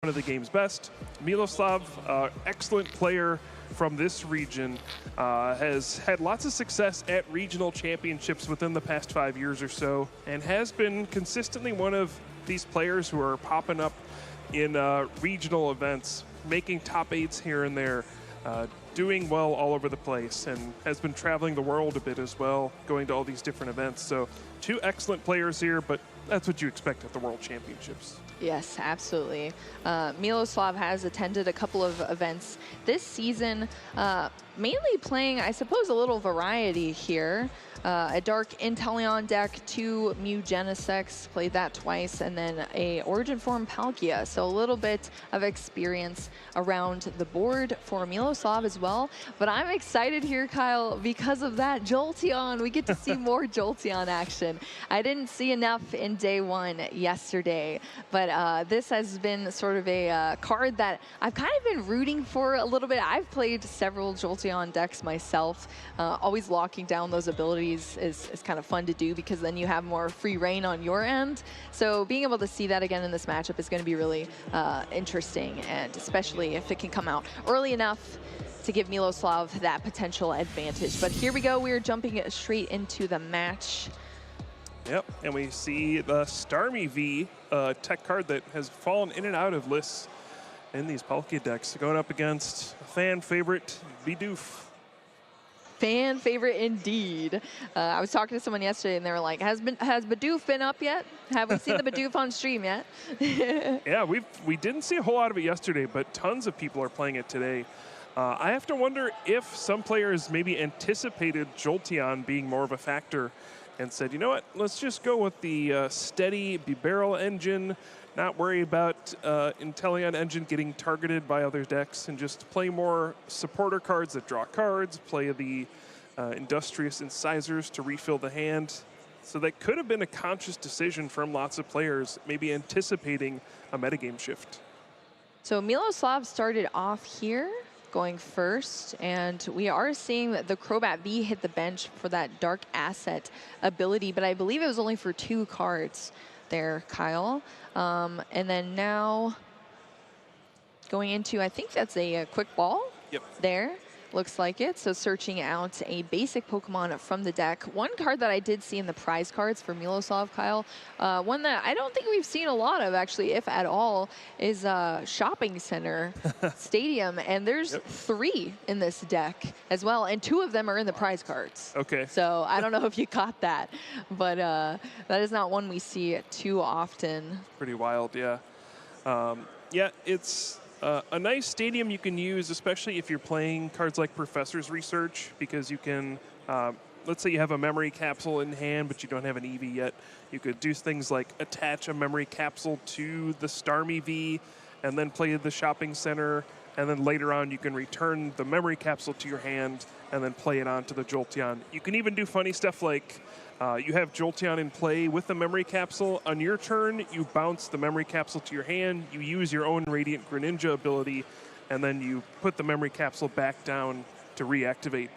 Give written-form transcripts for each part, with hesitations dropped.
one of the game's best. Miloslav, excellent player from this region, has had lots of success at regional championships within the past 5 years or so, and has been consistently one of these players who are popping up in regional events, making top 8s here and there, doing well all over the place, and has been traveling the world a bit as well, going to all these different events. So 2 excellent players here, but that's what you expect at the World Championships. Yes, absolutely. Miloslav has attended a couple of events this season, mainly playing, I suppose, a little variety here. A Dark Inteleon deck, 2 Mew Genesects, played that twice, and then a Origin Form Palkia. So a little bit of experience around the board for Miloslav as well. But I'm excited here, Kyle, because of that Jolteon. We get to see more Jolteon action. I didn't see enough in day 1 yesterday, but this has been sort of a card that I've kind of been rooting for a little bit. I've played several Jolteon decks myself. Always locking down those abilities is kind of fun to do, because then you have more free reign on your end. So being able to see that again in this matchup is going to be really interesting, and especially if it can come out early enough to give Miloslav that potential advantage. But here we go. We're jumping straight into the match. Yep, and we see the Starmie V tech card that has fallen in and out of lists in these Palkia decks, going up against a fan favorite, Bidoof. Fan favorite indeed. I was talking to someone yesterday, and they were like, has Bidoof been up yet? Have we seen the Bidoof on stream yet? Yeah, we didn't see a whole lot of it yesterday, but tons of people are playing it today. I have to wonder if some players maybe anticipated Jolteon being more of a factor and said, you know what, let's just go with the steady Bibarel engine, not worry about Inteleon engine getting targeted by other decks, and just play more supporter cards that draw cards, play the Industrious Incisors to refill the hand. So that could have been a conscious decision from lots of players, maybe anticipating a metagame shift. So Miloslav started off here, going first, and we are seeing that the Crobat V hit the bench for that Dark Asset ability, but I believe it was only for 2 cards there, Kyle. And then now going into, I think that's a quick ball. Yep. There. Looks like it. So searching out a basic Pokemon from the deck. One card that I did see in the prize cards for Miloslav, Kyle, one that I don't think we've seen a lot of, actually, if at all, is Shopping Center Stadium. And there's 3 in this deck as well, and 2 of them are in the prize cards. Okay. So I don't know if you caught that, but that is not one we see too often. Pretty wild, yeah. Yeah, it's a nice stadium you can use, especially if you're playing cards like Professor's Research, because you can, let's say you have a memory capsule in hand, but you don't have an EV yet. You could do things like attach a memory capsule to the Starmie V and then play the Shopping Center, and then later on you can return the memory capsule to your hand and then play it onto the Jolteon. You can even do funny stuff like you have Jolteon in play with the memory capsule. On your turn, you bounce the memory capsule to your hand, you use your own Radiant Greninja ability, and then you put the memory capsule back down to reactivate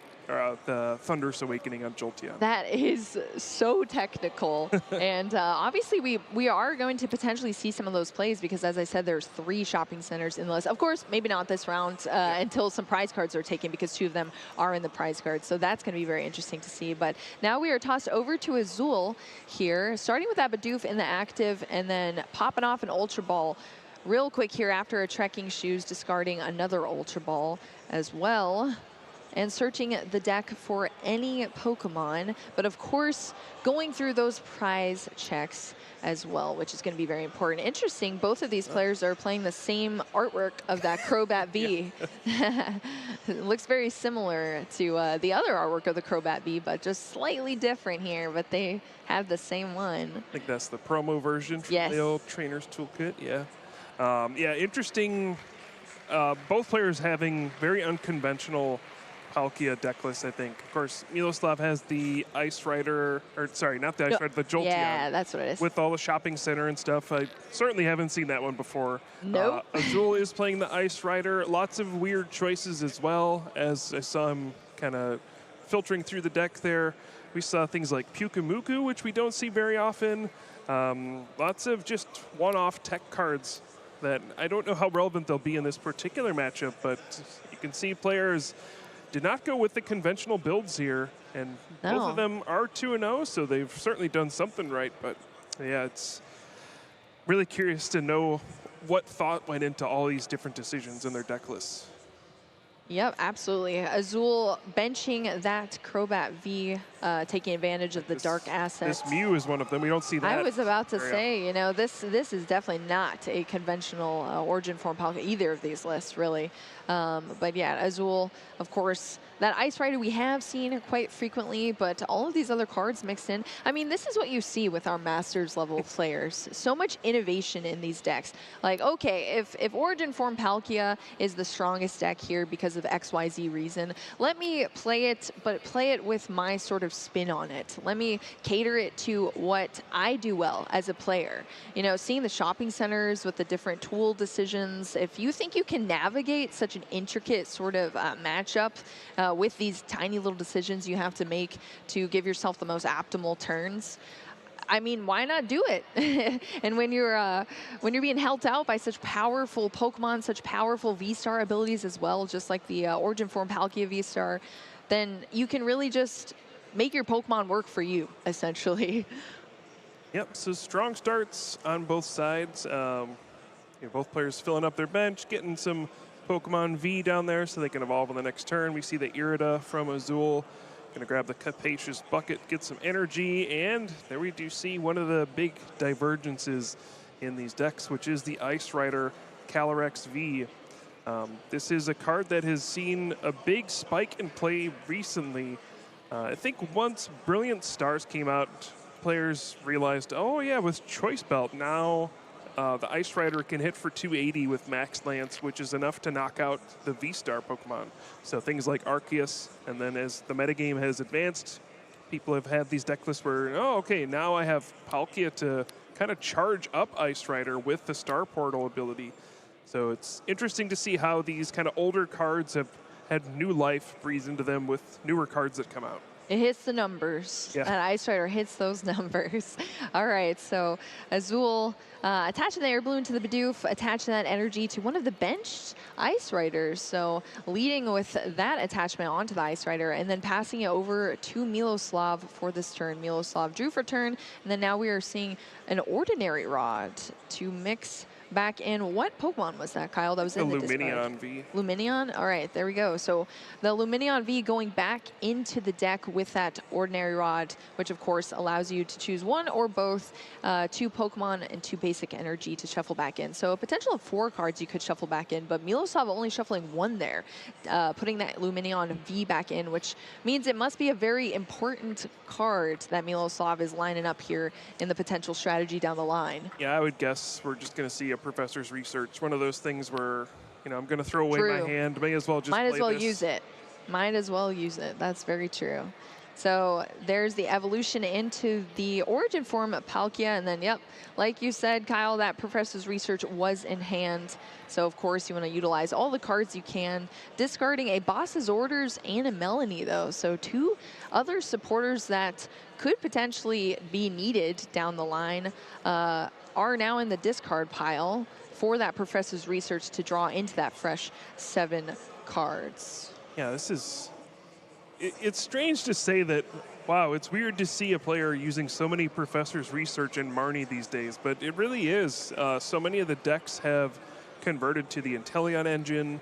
the Thunderous Awakening on Jolteon. That is so technical. And obviously we are going to potentially see some of those plays, because as I said, there's 3 shopping centers in the list. Of course, maybe not this round until some prize cards are taken, because 2 of them are in the prize cards. So that's going to be very interesting to see. But now we are tossed over to Azul here, starting with that Bidoof in the active, and then popping off an Ultra Ball real quick here after a Trekking Shoes, discarding another Ultra Ball as well, and searching the deck for any Pokemon, but of course going through those prize checks as well, which is going to be very important. Interesting, both of these players are playing the same artwork of that Crobat V. It looks very similar to the other artwork of the Crobat V, but just slightly different here, but they have the same one. I think that's the promo version from the old Trainer's Toolkit, yeah. Yeah, interesting, both players having very unconventional Palkia deck list, I think. Of course, Miloslav has the Ice Rider, or sorry, not the Ice Rider, the Jolteon. Yeah, that's what it is. With all the Shopping Center and stuff. I certainly haven't seen that one before. Nope. Azul is playing the Ice Rider. Lots of weird choices as well, as I saw him kind of filtering through the deck there. We saw things like Pyukumuku, which we don't see very often. Lots of just one-off tech cards that I don't know how relevant they'll be in this particular matchup, but you can see players did not go with the conventional builds here, and both of them are 2-0, so they've certainly done something right. But yeah, it's really curious to know what thought went into all these different decisions in their deck lists. Yep, absolutely. Azul benching that Crobat V, taking advantage of the dark assets. This Mew is one of them. We don't see that. I was about to say, you know, this is definitely not a conventional origin form Palkia, either of these lists, really. But yeah, Azul, of course, that Ice Rider we have seen quite frequently, but all of these other cards mixed in. I mean, this is what you see with our Masters level players. So much innovation in these decks. Like, okay, if Origin Form Palkia is the strongest deck here because of XYZ reason, let me play it, but play it with my sort of spin on it. Let me cater it to what I do well as a player. You know, seeing the shopping centers with the different tool decisions, if you think you can navigate such an intricate sort of matchup with these tiny little decisions you have to make to give yourself the most optimal turns, I mean, why not do it? And when you're being helped out by such powerful Pokemon, such powerful V-Star abilities as well, just like the Origin Form Palkia V-Star, then you can really just make your Pokemon work for you, essentially. Yep, so strong starts on both sides. Both players filling up their bench, getting some Pokemon V down there so they can evolve on the next turn. We see the Irida from Azul. Gonna grab the Capacious Bucket, get some energy, and there we do see one of the big divergences in these decks, which is the Ice Rider Calyrex V. This is a card that has seen a big spike in play recently. I think once Brilliant Stars came out, players realized, oh yeah, with Choice Belt, now the Ice Rider can hit for 280 with Max Lance, which is enough to knock out the V-Star Pokemon. So things like Arceus, and then as the metagame has advanced, people have had these deck lists where, oh, okay, now I have Palkia to kind of charge up Ice Rider with the Star Portal ability. So it's interesting to see how these kind of older cards have had new life breathed into them with newer cards that come out. It hits the numbers. Yeah. And Ice Rider hits those numbers. All right, so Azul attaching the Air Balloon to the Bidoof, attaching that energy to one of the benched Ice Riders. So leading with that attachment onto the Ice Rider and then passing it over to Miloslav for this turn. Miloslav drew for turn, and then now we are seeing an Ordinary Rod to mix back in. What Pokemon was that, Kyle? That was in the Luminion V. Luminion? All right, there we go. So the Luminion V going back into the deck with that Ordinary Rod, which of course allows you to choose one or both, 2 Pokemon and 2 basic energy to shuffle back in. So a potential of 4 cards you could shuffle back in, but Miloslav only shuffling 1 there, putting that Luminion V back in, which means it must be a very important card that Miloslav is lining up here in the potential strategy down the line. Yeah, I would guess we're just going to see a Professor's Research. One of those things where, you know, I'm going to throw away my hand. May as well just Might as well this. use it. Might as well use it. That's very true. So there's the evolution into the Origin Form Palkia. And then, yep, like you said, Kyle, that Professor's Research was in hand. So, of course, you want to utilize all the cards you can. Discarding a Boss's Orders and a Melanie, though. So 2 other supporters that could potentially be needed down the line are now in the discard pile for that Professor's Research to draw into that fresh 7 cards. Yeah, this is... It's strange to say that, wow, it's weird to see a player using so many Professor's Research in Marnie these days, but it really is. So many of the decks have converted to the Inteleon engine,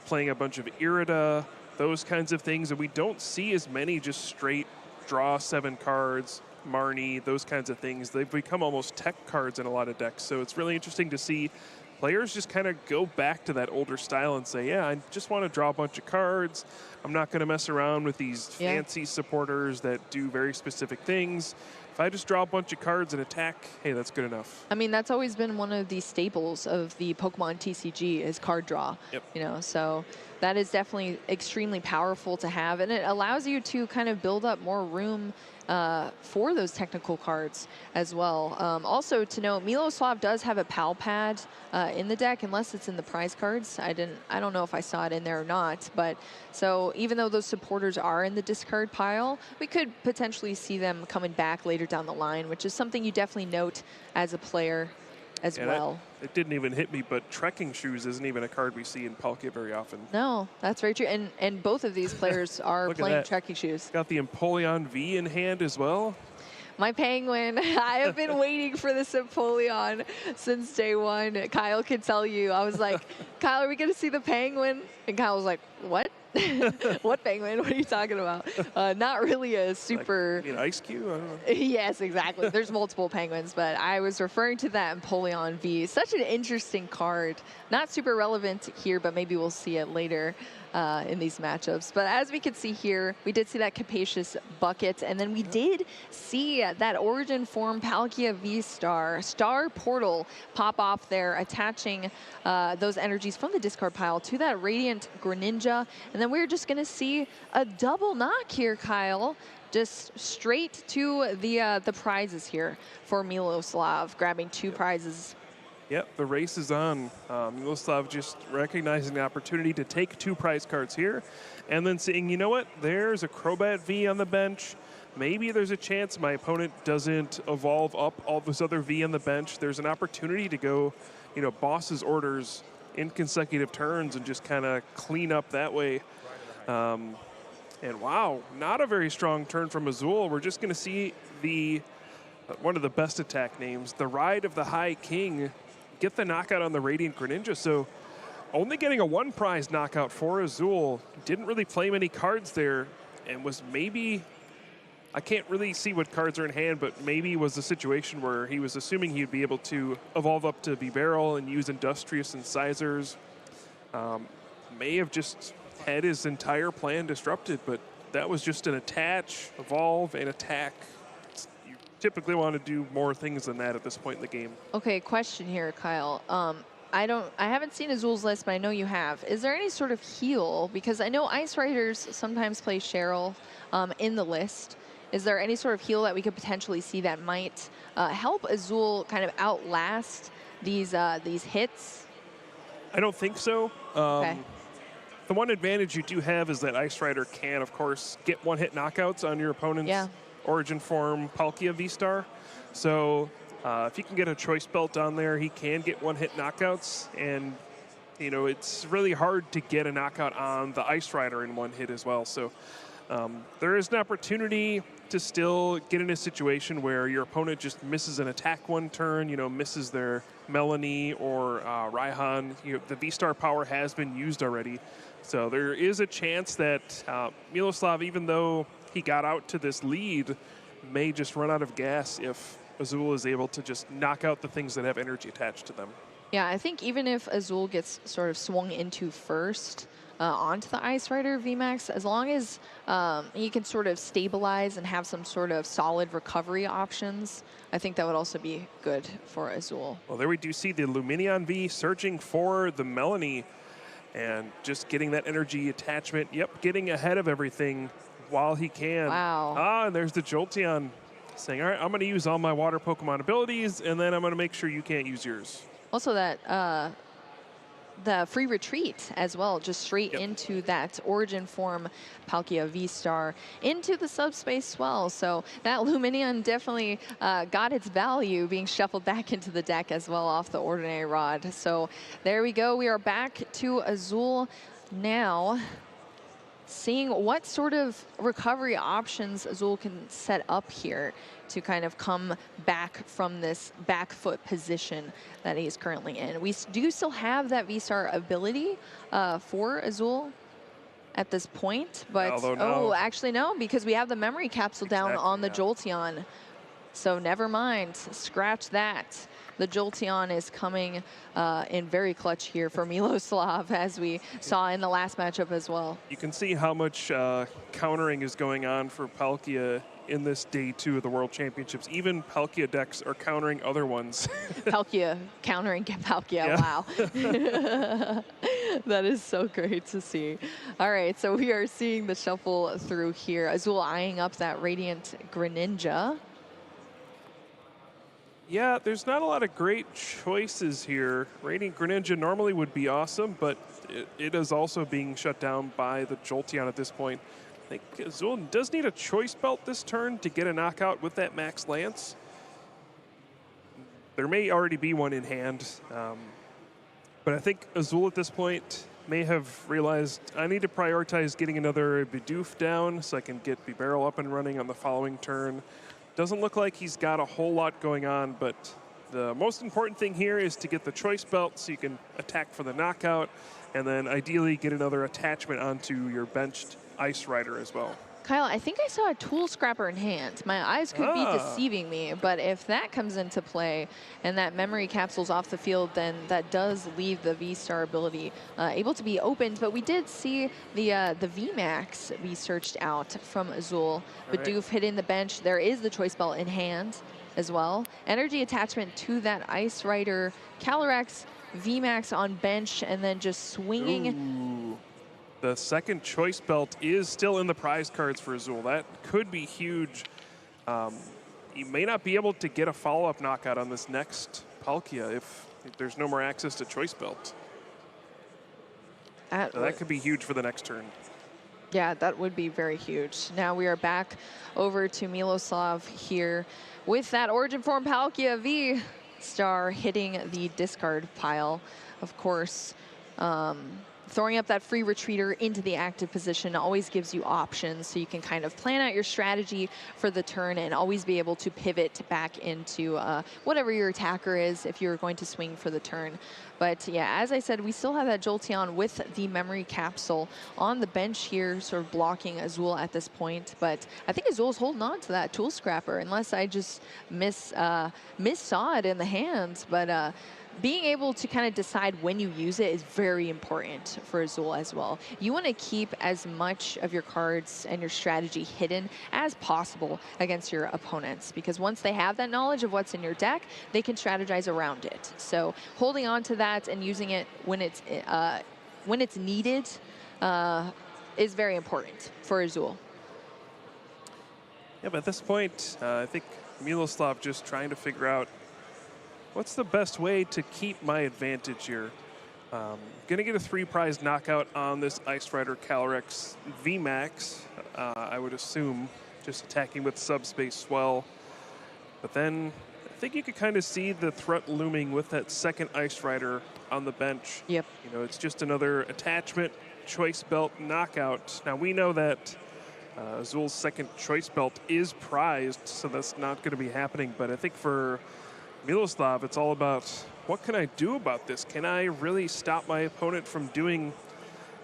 playing a bunch of Irida, those kinds of things, and we don't see as many just straight draw 7 cards, Marnie, those kinds of things. They've become almost tech cards in a lot of decks, so it's really interesting to see players just kind of go back to that older style and say, yeah, I just want to draw a bunch of cards. I'm not going to mess around with these fancy supporters that do very specific things. If I just draw a bunch of cards and attack, hey, that's good enough. I mean, that's always been one of the staples of the Pokemon TCG is card draw. Yep. You know, so that is definitely extremely powerful to have, and it allows you to kind of build up more room for those technical cards as well. Also to note, Miloslav does have a PAL pad in the deck, unless it's in the prize cards. I don't know if I saw it in there or not, but so even though those supporters are in the discard pile, we could potentially see them coming back later down the line, which is something you definitely note as a player as well. it didn't even hit me, but Trekking Shoes isn't even a card we see in Palkia very often. No, that's very true. And both of these players are playing Trekking Shoes. Got the Empoleon V in hand as well. My Penguin, I have been waiting for this Empoleon since day one. Kyle can tell you. I was like, Kyle, are we going to see the Penguin? And Kyle was like, what? What Penguin? What are you talking about? Not really a super... Like, Ice Cube? I don't know. Yes, exactly. There's multiple Penguins, but I was referring to that Empoleon V. Such an interesting card. Not super relevant here, but maybe we'll see it later in these matchups. But as we can see here, we did see that Capacious Bucket, and then we did see that Origin Form Palkia V-Star Star Portal pop off there, attaching those energies from the discard pile to that Radiant Greninja. And then we're just going to see a double knock here, Kyle. Just straight to the prizes here for Miloslav, grabbing 2 prizes. Yep, the race is on. Miloslav just recognizing the opportunity to take 2 prize cards here and then saying, you know what, there's a Crobat V on the bench. Maybe there's a chance my opponent doesn't evolve up all this other V on the bench. There's an opportunity to go, boss's orders in consecutive turns and just kind of clean up that way. And wow, not a very strong turn from Azul. We're just going to see one of the best attack names, the Ride of the High King, get the knockout on the Radiant Greninja. So only getting a 1 prize knockout for Azul. Didn't really play many cards there and was maybe, I can't really see what cards are in hand, but maybe was a situation where he was assuming he'd be able to evolve up to Bibarel and use Industrious and Sizers. May have just had his entire plan disrupted, but that was just an attach, evolve, and attack. You typically want to do more things than that at this point in the game. Okay, question here, Kyle. I haven't seen Azul's list, but I know you have. Is there any sort of heal? Because I know Ice Riders sometimes play Cheryl in the list. Is there any sort of heal that we could potentially see that might help Azul kind of outlast these hits? I don't think so. Okay. The one advantage you do have is that Ice Rider can, of course, get 1-hit knockouts on your opponent's Origin Form Palkia V-Star. So if you can get a Choice Belt on there, he can get 1-hit knockouts. And, it's really hard to get a knockout on the Ice Rider in 1 hit as well. So there is an opportunity to still get in a situation where your opponent just misses an attack 1 turn, misses their Melanie or Raihan. The V-Star power has been used already. So there is a chance that Miloslav, even though he got out to this lead, may just run out of gas if Azul is able to just knock out the things that have energy attached to them. Yeah, I think even if Azul gets sort of swung into first onto the Ice Rider VMAX, as long as he can sort of stabilize and have some sort of solid recovery options, I think that would also be good for Azul. Well, there we do see the Lumineon V searching for the Melanie and just getting that energy attachment. Yep, getting ahead of everything while he can. Wow. And there's the Jolteon saying, all right, I'm going to use all my water Pokemon abilities, and then I'm going to make sure you can't use yours. Also that the free retreat as well, just straight into that Origin Form Palkia V-Star into the subspace swell. So that Lumineon definitely got its value being shuffled back into the deck as well off the Ordinary Rod. So there we go. We are back to Azul now, seeing what sort of recovery options Azul can set up here to kind of come back from this back foot position that he's currently in. We do still have that V-Star ability for Azul at this point, but actually no, because we have the memory capsule down on the Jolteon. So never mind, scratch that. The Jolteon is coming in very clutch here for Miloslav, as we saw in the last matchup as well. You can see how much countering is going on for Palkia in this day 2 of the World Championships. Even Palkia decks are countering other ones. Palkia countering Palkia, wow. That is so great to see. All right, so we are seeing the shuffle through here. Azul eyeing up that Radiant Greninja. Yeah, there's not a lot of great choices here. Radiant Greninja normally would be awesome, but it is also being shut down by the Jolteon at this point. I think Azul does need a Choice Belt this turn to get a knockout with that Max Lance. there may already be one in hand. But I think Azul at this point may have realized I need to prioritize getting another Bidoof down so I can get Bibarel up and running on the following turn. Doesn't look like he's got a whole lot going on, but the most important thing here is to get the choice belt so you can attack for the knockout, and then ideally get another attachment onto your benched Ice Rider as well. Kyle, I think I saw a Tool Scrapper in hand. My eyes could be deceiving me, but if that comes into play and that memory capsule's off the field, then that does leave the V-Star ability able to be opened. But we did see the VMAX be searched out from Azul. Bidoof hitting the bench. There is the choice belt in hand as well. Energy attachment to that Ice Rider. Calyrex, VMAX on bench, and then just swinging. Ooh. The second choice belt is still in the prize cards for Azul. That could be huge. You may not be able to get a follow-up knockout on this next Palkia if there's no more access to choice belt. So that could be huge for the next turn. Yeah, that would be very huge. Now we are back over to Miloslav here with that Origin Form Palkia V-Star hitting the discard pile. Of course, throwing up that free retreater into the active position always gives you options, so you can kind of plan out your strategy for the turn and always be able to pivot back into whatever your attacker is if you're going to swing for the turn. But yeah, as I said, we still have that Jolteon with the memory capsule on the bench here, sort of blocking Azul at this point. But I think Azul's holding on to that Tool Scrapper, unless I just missaw it in the hands. But being able to kind of decide when you use it is very important for Azul as well. You want to keep as much of your cards and your strategy hidden as possible against your opponents, because once they have that knowledge of what's in your deck, they can strategize around it. So holding on to that and using it when it's needed is very important for Azul. Yeah, but at this point, I think Miloslav just trying to figure out what's the best way to keep my advantage here. Gonna get a 3-prize knockout on this Ice Rider Calyrex VMAX, I would assume, just attacking with Subspace Swell. But then I think you could kind of see the threat looming with that second Ice Rider on the bench. Yep. You know, it's just another attachment, choice belt knockout. Now we know that Azul's second choice belt is prized, so that's not gonna be happening. But I think for Miloslav, it's all about what can I do about this? Can I really stop my opponent from doing,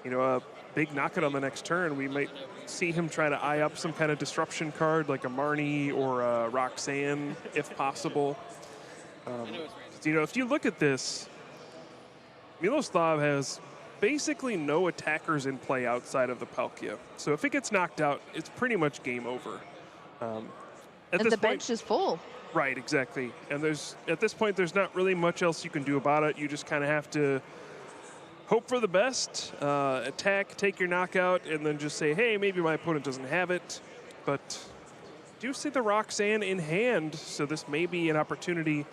you know, a big knockout on the next turn? We might see him try to eye up some kind of disruption card like a Marnie or a Roxanne, if possible. You know, if you look at this, Miloslav has basically no attackers in play outside of the Palkia. So if it gets knocked out, it's pretty much game over. And the bench is full. Right, exactly. And at this point, there's not really much else you can do about it. You just kind of have to hope for the best, attack, take your knockout, and then just say, hey, maybe my opponent doesn't have it. But do see the Roxanne in hand, so this may be an opportunity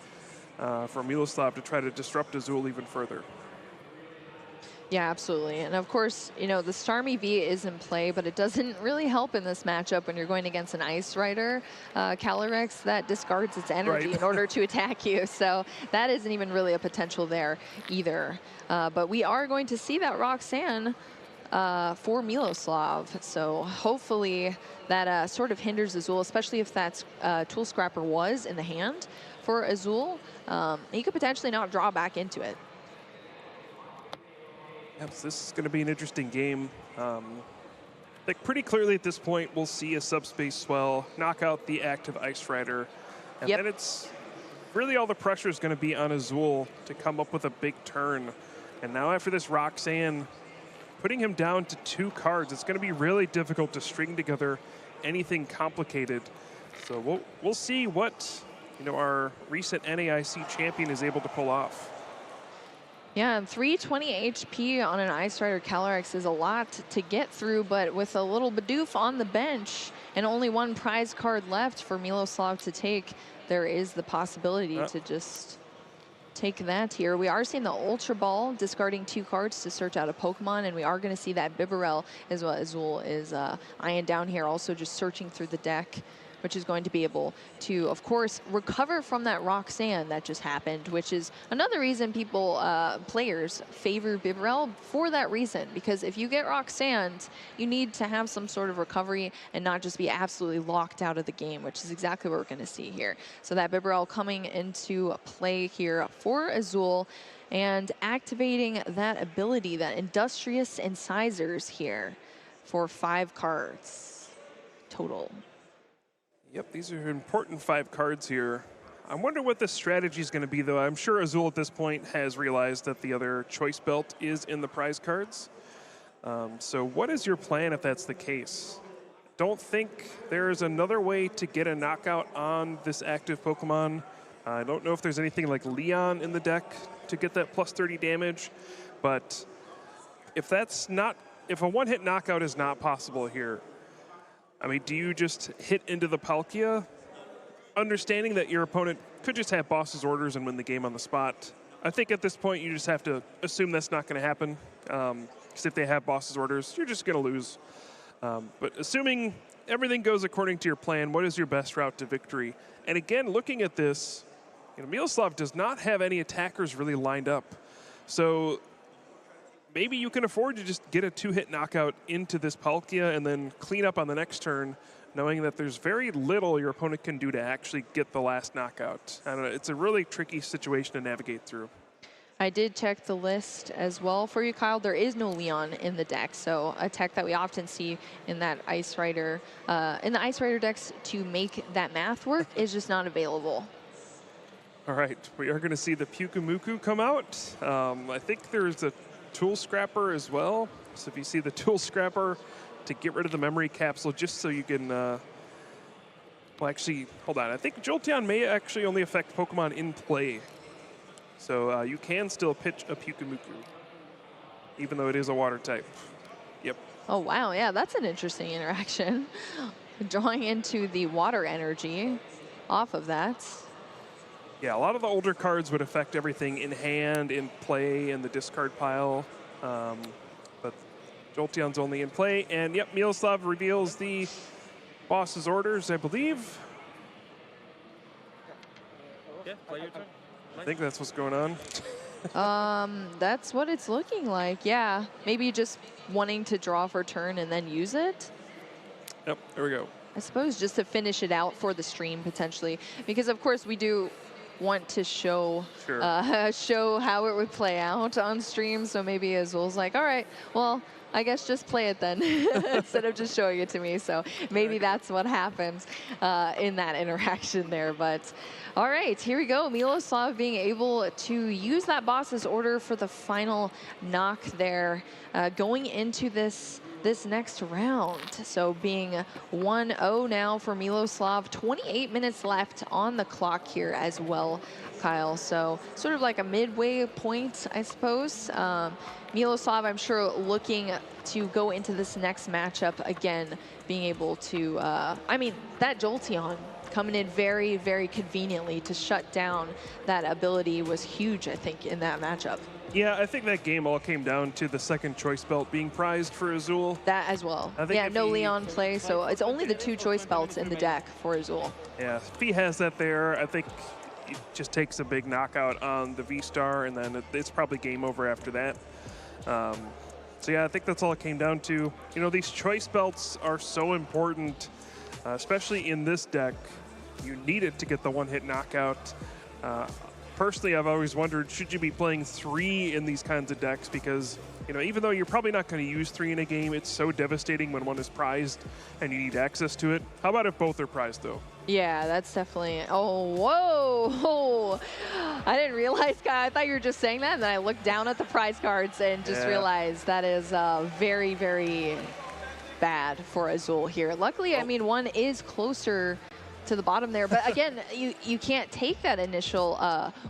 for Miloslav to try to disrupt Azul even further. Yeah, absolutely. And of course, you know, the Starmie V is in play, but it doesn't really help in this matchup when you're going against an Ice Rider Calyrex that discards its energy in order to attack you. So that isn't even really a potential there either. But we are going to see that Roxanne for Miloslav. So hopefully that sort of hinders Azul, especially if that Tool Scrapper was in the hand for Azul. He could potentially not draw back into it. Yes, this is going to be an interesting game. Like pretty clearly at this point, we'll see a Subspace Swell knock out the active Ice Rider. And then it's really all the pressure is going to be on Azul to come up with a big turn. And now after this Roxanne, putting him down to 2 cards, it's going to be really difficult to string together anything complicated. So we'll see what, you know, our recent NAIC champion is able to pull off. Yeah, and 320 HP on an Ice Rider Calyrex is a lot to get through, but with a little Bidoof on the bench and only 1 prize card left for Miloslav to take, there is the possibility to just take that here. We are seeing the Ultra Ball discarding 2 cards to search out a Pokemon, and we are going to see that Bibarel as well. Azul is eyeing down here, also just searching through the deck which is going to be able to, of course, recover from that rock sand that just happened, which is another reason people, players favor Bibarel for that reason, because if you get rock sand, you need to have some sort of recovery and not just be absolutely locked out of the game, which is exactly what we're going to see here. So that Bibarel coming into play here for Azul and activating that ability, that Industrious Incisors here for 5 cards total. Yep, these are important 5 cards here. I wonder what the strategy is going to be, though. I'm sure Azul at this point has realized that the other choice belt is in the prize cards. So what is your plan if that's the case? Don't think there is another way to get a knockout on this active Pokemon. I don't know if there's anything like Leon in the deck to get that plus 30 damage, but if a one-hit knockout is not possible here, I mean, do you just hit into the Palkia, understanding that your opponent could just have boss's orders and win the game on the spot? I think at this point you just have to assume that's not going to happen, because if they have boss's orders, you're just going to lose. But assuming everything goes according to your plan, what is your best route to victory? And again, looking at this, Miloslav does not have any attackers really lined up. So maybe you can afford to just get a 2-hit knockout into this Palkia and then clean up on the next turn, knowing that there's very little your opponent can do to actually get the last knockout. I don't know, it's a really tricky situation to navigate through. I did check the list as well for you, Kyle. There is no Leon in the deck, so a tech that we often see in that Ice Rider, in the Ice Rider decks to make that math work is just not available. All right, we are going to see the Pyukumuku come out. I think there's a Tool Scrapper as well. So if you see the Tool Scrapper to get rid of the memory capsule, just so you can, well, actually, hold on. I think Jolteon may actually only affect Pokemon in play. So you can still pitch a Pyukumuku, even though it is a water type. Yep. Oh, wow. Yeah, that's an interesting interaction. Drawing into the water energy off of that. Yeah, a lot of the older cards would affect everything in hand, in play, in the discard pile. But Jolteon's only in play. And yep, Miloslav reveals the boss's orders, I believe. Yeah, play your turn. I think that's what's going on. That's what it's looking like. Yeah, maybe just wanting to draw for turn and then use it. Yep, there we go. I suppose just to finish it out for the stream potentially, because of course we do want to show show how it would play out on stream. So maybe Azul's like, all right, well, I guess just play it then instead of just showing it to me. So maybe that's what happens in that interaction there. But all right, here we go. Miloslav being able to use that boss's order for the final knock there, going into this next round. So being 1-0 now for Miloslav, 28 minutes left on the clock here as well, Kyle. So sort of like a midway point, I suppose. Miloslav, I'm sure, looking to go into this next matchup again, being able to, I mean, that Jolteon coming in very, very conveniently to shut down that ability was huge, I think, in that matchup. Yeah, I think that game all came down to the second choice belt being prized for Azul. That as well. Yeah, no Leon play, so it's only the 2 choice belts in the deck for Azul. Yeah, if he has that there, I think it just takes a big knockout on the V-Star, and then it's probably game over after that. So yeah, I think that's all it came down to. You know, these choice belts are so important, especially in this deck. You need it to get the one-hit knockout. Personally, I've always wondered, should you be playing 3 in these kinds of decks? Because, you know, even though you're probably not going to use 3 in a game, it's so devastating when one is prized and you need access to it. How about if both are prized, though? Yeah, that's definitely... Oh, whoa! I didn't realize, Kyle. I thought you were just saying that, and then I looked down at the prize cards and just realized that is very, very bad for Azul here. Luckily, I mean, one is closer to the bottom there, but again, you can't take that initial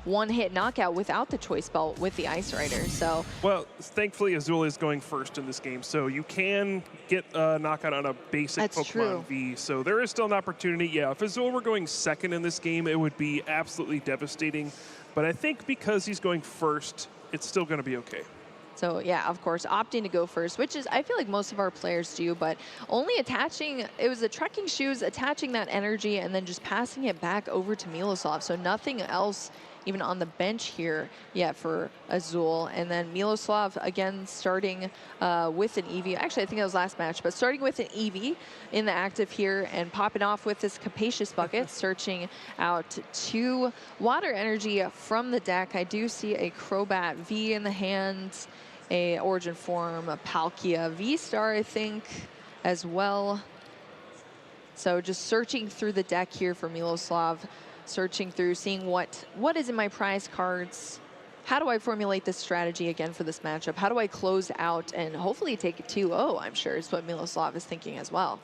one-hit knockout without the choice belt with the Ice Rider. So well, thankfully Azul is going first in this game, so you can get a knockout on a basic Pokemon V. So there is still an opportunity. Yeah, if Azul were going second in this game, it would be absolutely devastating. But I think because he's going first, it's still going to be okay. So yeah, of course, opting to go first, which is, I feel like most of our players do, but only attaching, it was the trekking shoes, attaching that energy and then just passing it back over to Miloslav. So nothing else even on the bench here yet for Azul. And then Miloslav, again, starting with an EV. Actually, I think that was last match, but starting with an EV in the active here and popping off with this Capacious Bucket, searching out 2 water energy from the deck. I do see a Crobat V in the hands, a Origin Form, a Palkia V-Star, I think, as well. So just searching through the deck here for Miloslav, searching through, seeing what is in my prize cards. How do I formulate this strategy again for this matchup? How do I close out and hopefully take it 2-0, I'm sure, is what Miloslav is thinking as well.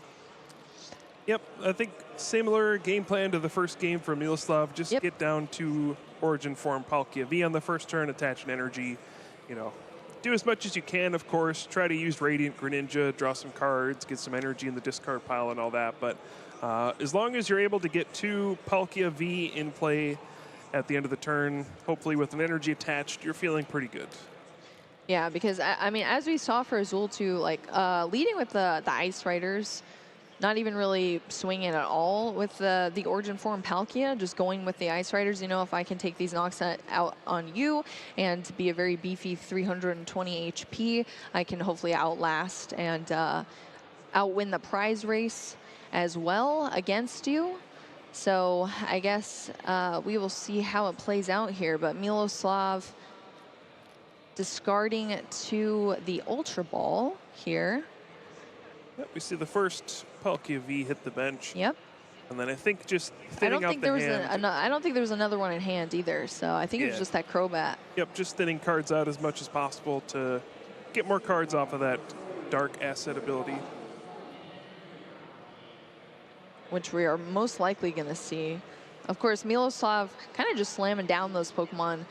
Yep, I think similar game plan to the first game for Miloslav. Just get down to Origin Form Palkia V on the first turn, attach an energy, you know. Do as much as you can, of course. Try to use Radiant Greninja, draw some cards, get some energy in the discard pile and all that. But as long as you're able to get 2 Palkia V in play at the end of the turn, hopefully with an energy attached, you're feeling pretty good. Yeah, because, I mean, as we saw for Azul too, like leading with the Ice Riders, not even really swinging at all with the Origin Form Palkia, just going with the Ice Riders. You know, if I can take these knocks out on you and be a very beefy 320 HP, I can hopefully outlast and outwin the prize race as well against you. So I guess we will see how it plays out here. But Miloslav discarding to the Ultra Ball here. Yep, we see the first Palkia V hit the bench. Yep. And then I think just thinning out the hand. I don't think there was another one in hand either. So I think it was just that Crobat. Yep, just thinning cards out as much as possible to get more cards off of that dark asset ability. Which we are most likely going to see. Of course, Miloslav kind of just slamming down those Pokemon.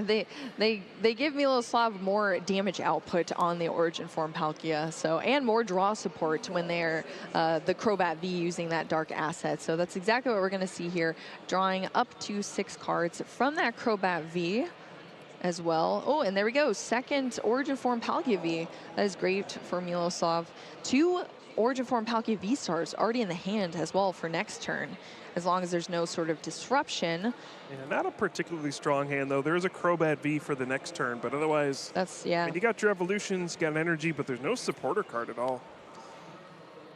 They give Miloslav more damage output on the Origin Form Palkia, so, and more draw support when they're the Crobat V using that dark asset. So that's exactly what we're going to see here, drawing up to 6 cards from that Crobat V as well. Oh, and there we go, second Origin Form Palkia V. That is great for Miloslav. 2 Origin Form Palkia V-Stars already in the hand as well for next turn, as long as there's no sort of disruption. Yeah, not a particularly strong hand, though. There is a Crobat V for the next turn, but otherwise, that's, yeah. I mean, you got your evolutions, you got an energy, but there's no supporter card at all.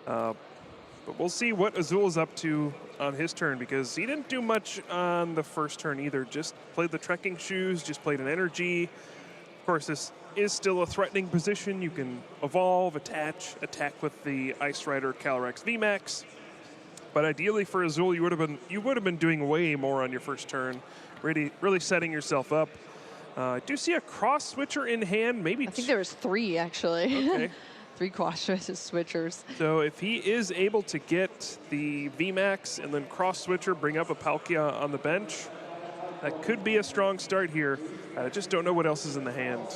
But we'll see what Azul is up to on his turn, because he didn't do much on the first turn either. Just played the trekking shoes, just played an energy. Of course, this is still a threatening position. You can evolve, attach, attack with the Ice Rider Calyrex VMAX. But ideally for Azul, you would have been doing way more on your first turn, really setting yourself up. I do see a cross switcher in hand, maybe. I think there was 3 actually. Okay. 3 cross switchers. So if he is able to get the VMAX and then cross switcher, bring up a Palkia on the bench, that could be a strong start here. I just don't know what else is in the hand.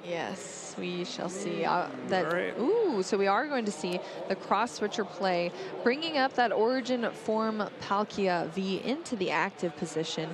Yes, we shall see. That. All right. Ooh, so we are going to see the cross switcher play, bringing up that Origin Form Palkia V into the active position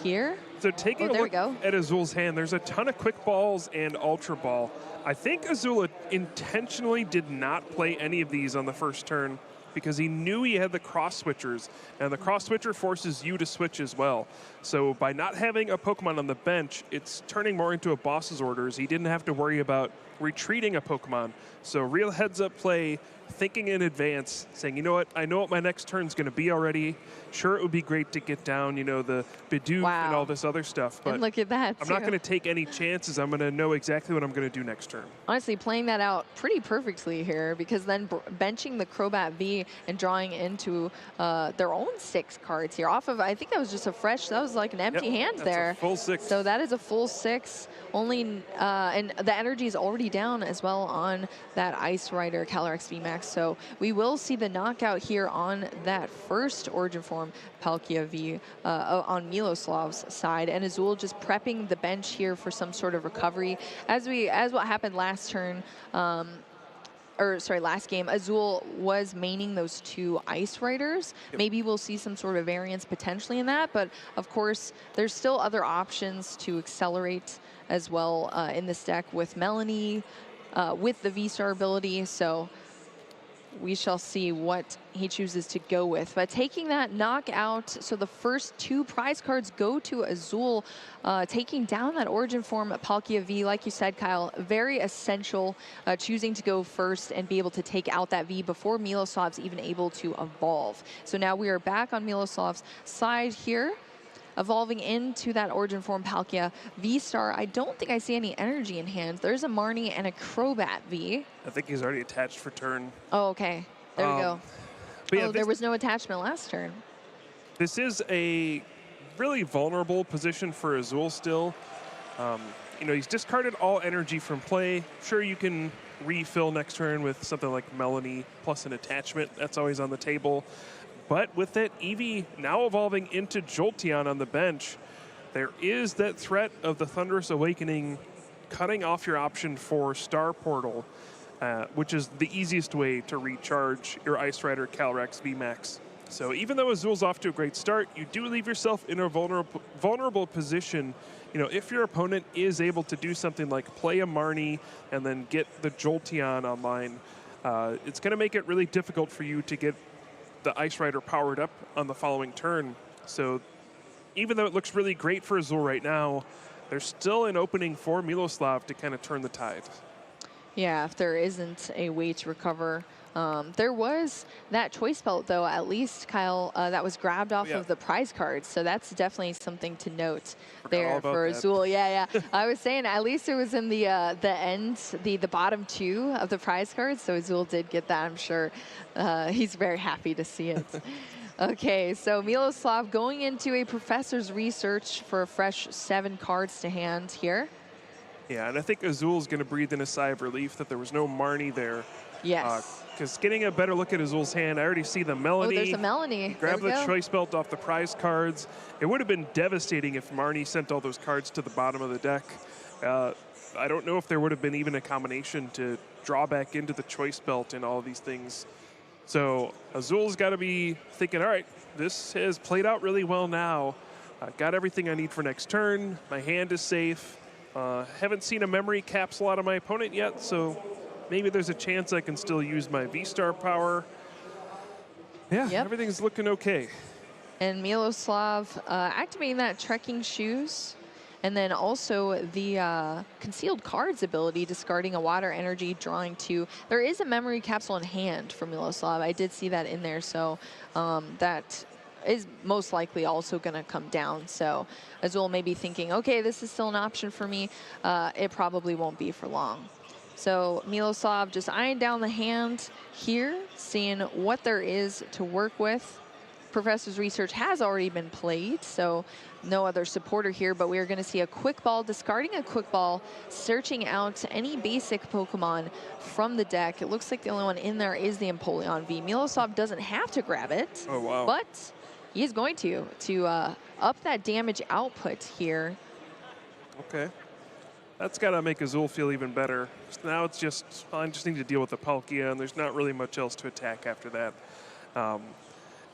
here. So taking a look at Azul's hand, there's a ton of quick balls and ultra ball. I think Azul intentionally did not play any of these on the first turn because he knew he had the cross switchers, and the cross switcher forces you to switch as well. So by not having a Pokemon on the bench, it's turning more into a boss's orders. He didn't have to worry about retreating a Pokemon. So real heads up play, thinking in advance, saying, you know what, I know what my next turn's gonna be already. Sure, it would be great to get down, you know, the Bidoof and all this other stuff, but and look at that, I'm not gonna take any chances. I'm gonna know exactly what I'm gonna do next turn. Honestly, playing that out pretty perfectly here, because then benching the Crobat V and drawing into their own 6 cards here off of, I think that was just a fresh, that was like an empty hand there. A full 6. So that is a full 6. Only, and the energy is already down as well on that Ice Rider Calyrex VMAX. So we will see the knockout here on that first Origin Form Palkia V on Miloslav's side, and Azul just prepping the bench here for some sort of recovery, as what happened last turn. or sorry, last game, Azul was maining those 2 Ice Riders. Yep. Maybe we'll see some sort of variance potentially in that, but of course, there's still other options to accelerate as well in this deck with Melanie, with the V-Star ability. So we shall see what he chooses to go with. But taking that knockout, so the first 2 prize cards go to Azul, taking down that Origin form Palkia V. Like you said, Kyle, very essential, choosing to go first and be able to take out that V before Miloslav's even able to evolve. So now we are back on Miloslav's side here, evolving into that Origin form Palkia V-Star. I don't think I see any energy in hand. There's a Marnie and a Crobat V. I think he's already attached for turn. Oh, okay. There we go. But yeah, there was no attachment last turn. This is a really vulnerable position for Azul still. You know, he's discarded all energy from play. Sure, you can refill next turn with something like Melanie plus an attachment. That's always on the table. But with that Eevee now evolving into Jolteon on the bench, there is that threat of the Thunderous Awakening cutting off your option for Star Portal, which is the easiest way to recharge your Ice Rider Calyrex VMAX. So even though Azul's off to a great start, you do leave yourself in a vulnerable position. You know, if your opponent is able to do something like play a Marnie and then get the Jolteon online, it's going to make it really difficult for you to get the Ice Rider powered up on the following turn. So even though it looks really great for Azul right now, there's still an opening for Miloslav to kind of turn the tide. Yeah, if there isn't a way to recover. There was that choice belt, though, at least, Kyle, that was grabbed off of the prize cards. So that's definitely something to note there for Azul. Yeah. I was saying at least it was in the end, the bottom 2 of the prize cards. So Azul did get that, I'm sure. He's very happy to see it. Okay, so Miloslav going into a Professor's Research for a fresh 7 cards to hand here. Yeah, and I think Azul's going to breathe in a sigh of relief that there was no Marnie there. Yes. Because getting a better look at Azul's hand, I already see the Melanie. Oh, there's a Melanie. Grab the choice belt off the prize cards. It would have been devastating if Marnie sent all those cards to the bottom of the deck. I don't know if there would have been even a combination to draw back into the choice belt and all of these things. So Azul's got to be thinking, all right, this has played out really well now. Got everything I need for next turn. My hand is safe. Haven't seen a memory capsule out of my opponent yet, so maybe there's a chance I can still use my V-Star power. Yeah, everything's looking okay. And Miloslav activating that Trekking Shoes, and then also the Concealed Cards ability, discarding a Water Energy, drawing 2. There is a memory capsule in hand for Miloslav. I did see that in there, so that is most likely also going to come down. So Azul may be thinking, okay, this is still an option for me. It probably won't be for long. So Miloslav just eyeing down the hand here, seeing what there is to work with. Professor's Research has already been played, so no other supporter here, but we are going to see a Quick Ball, discarding a Quick Ball, searching out any basic Pokemon from the deck. It looks like the only one in there is the Empoleon V. Miloslav doesn't have to grab it, but he is going to up that damage output here. Okay. That's got to make Azul feel even better. Now it's just, I just need to deal with the Palkia, and there's not really much else to attack after that.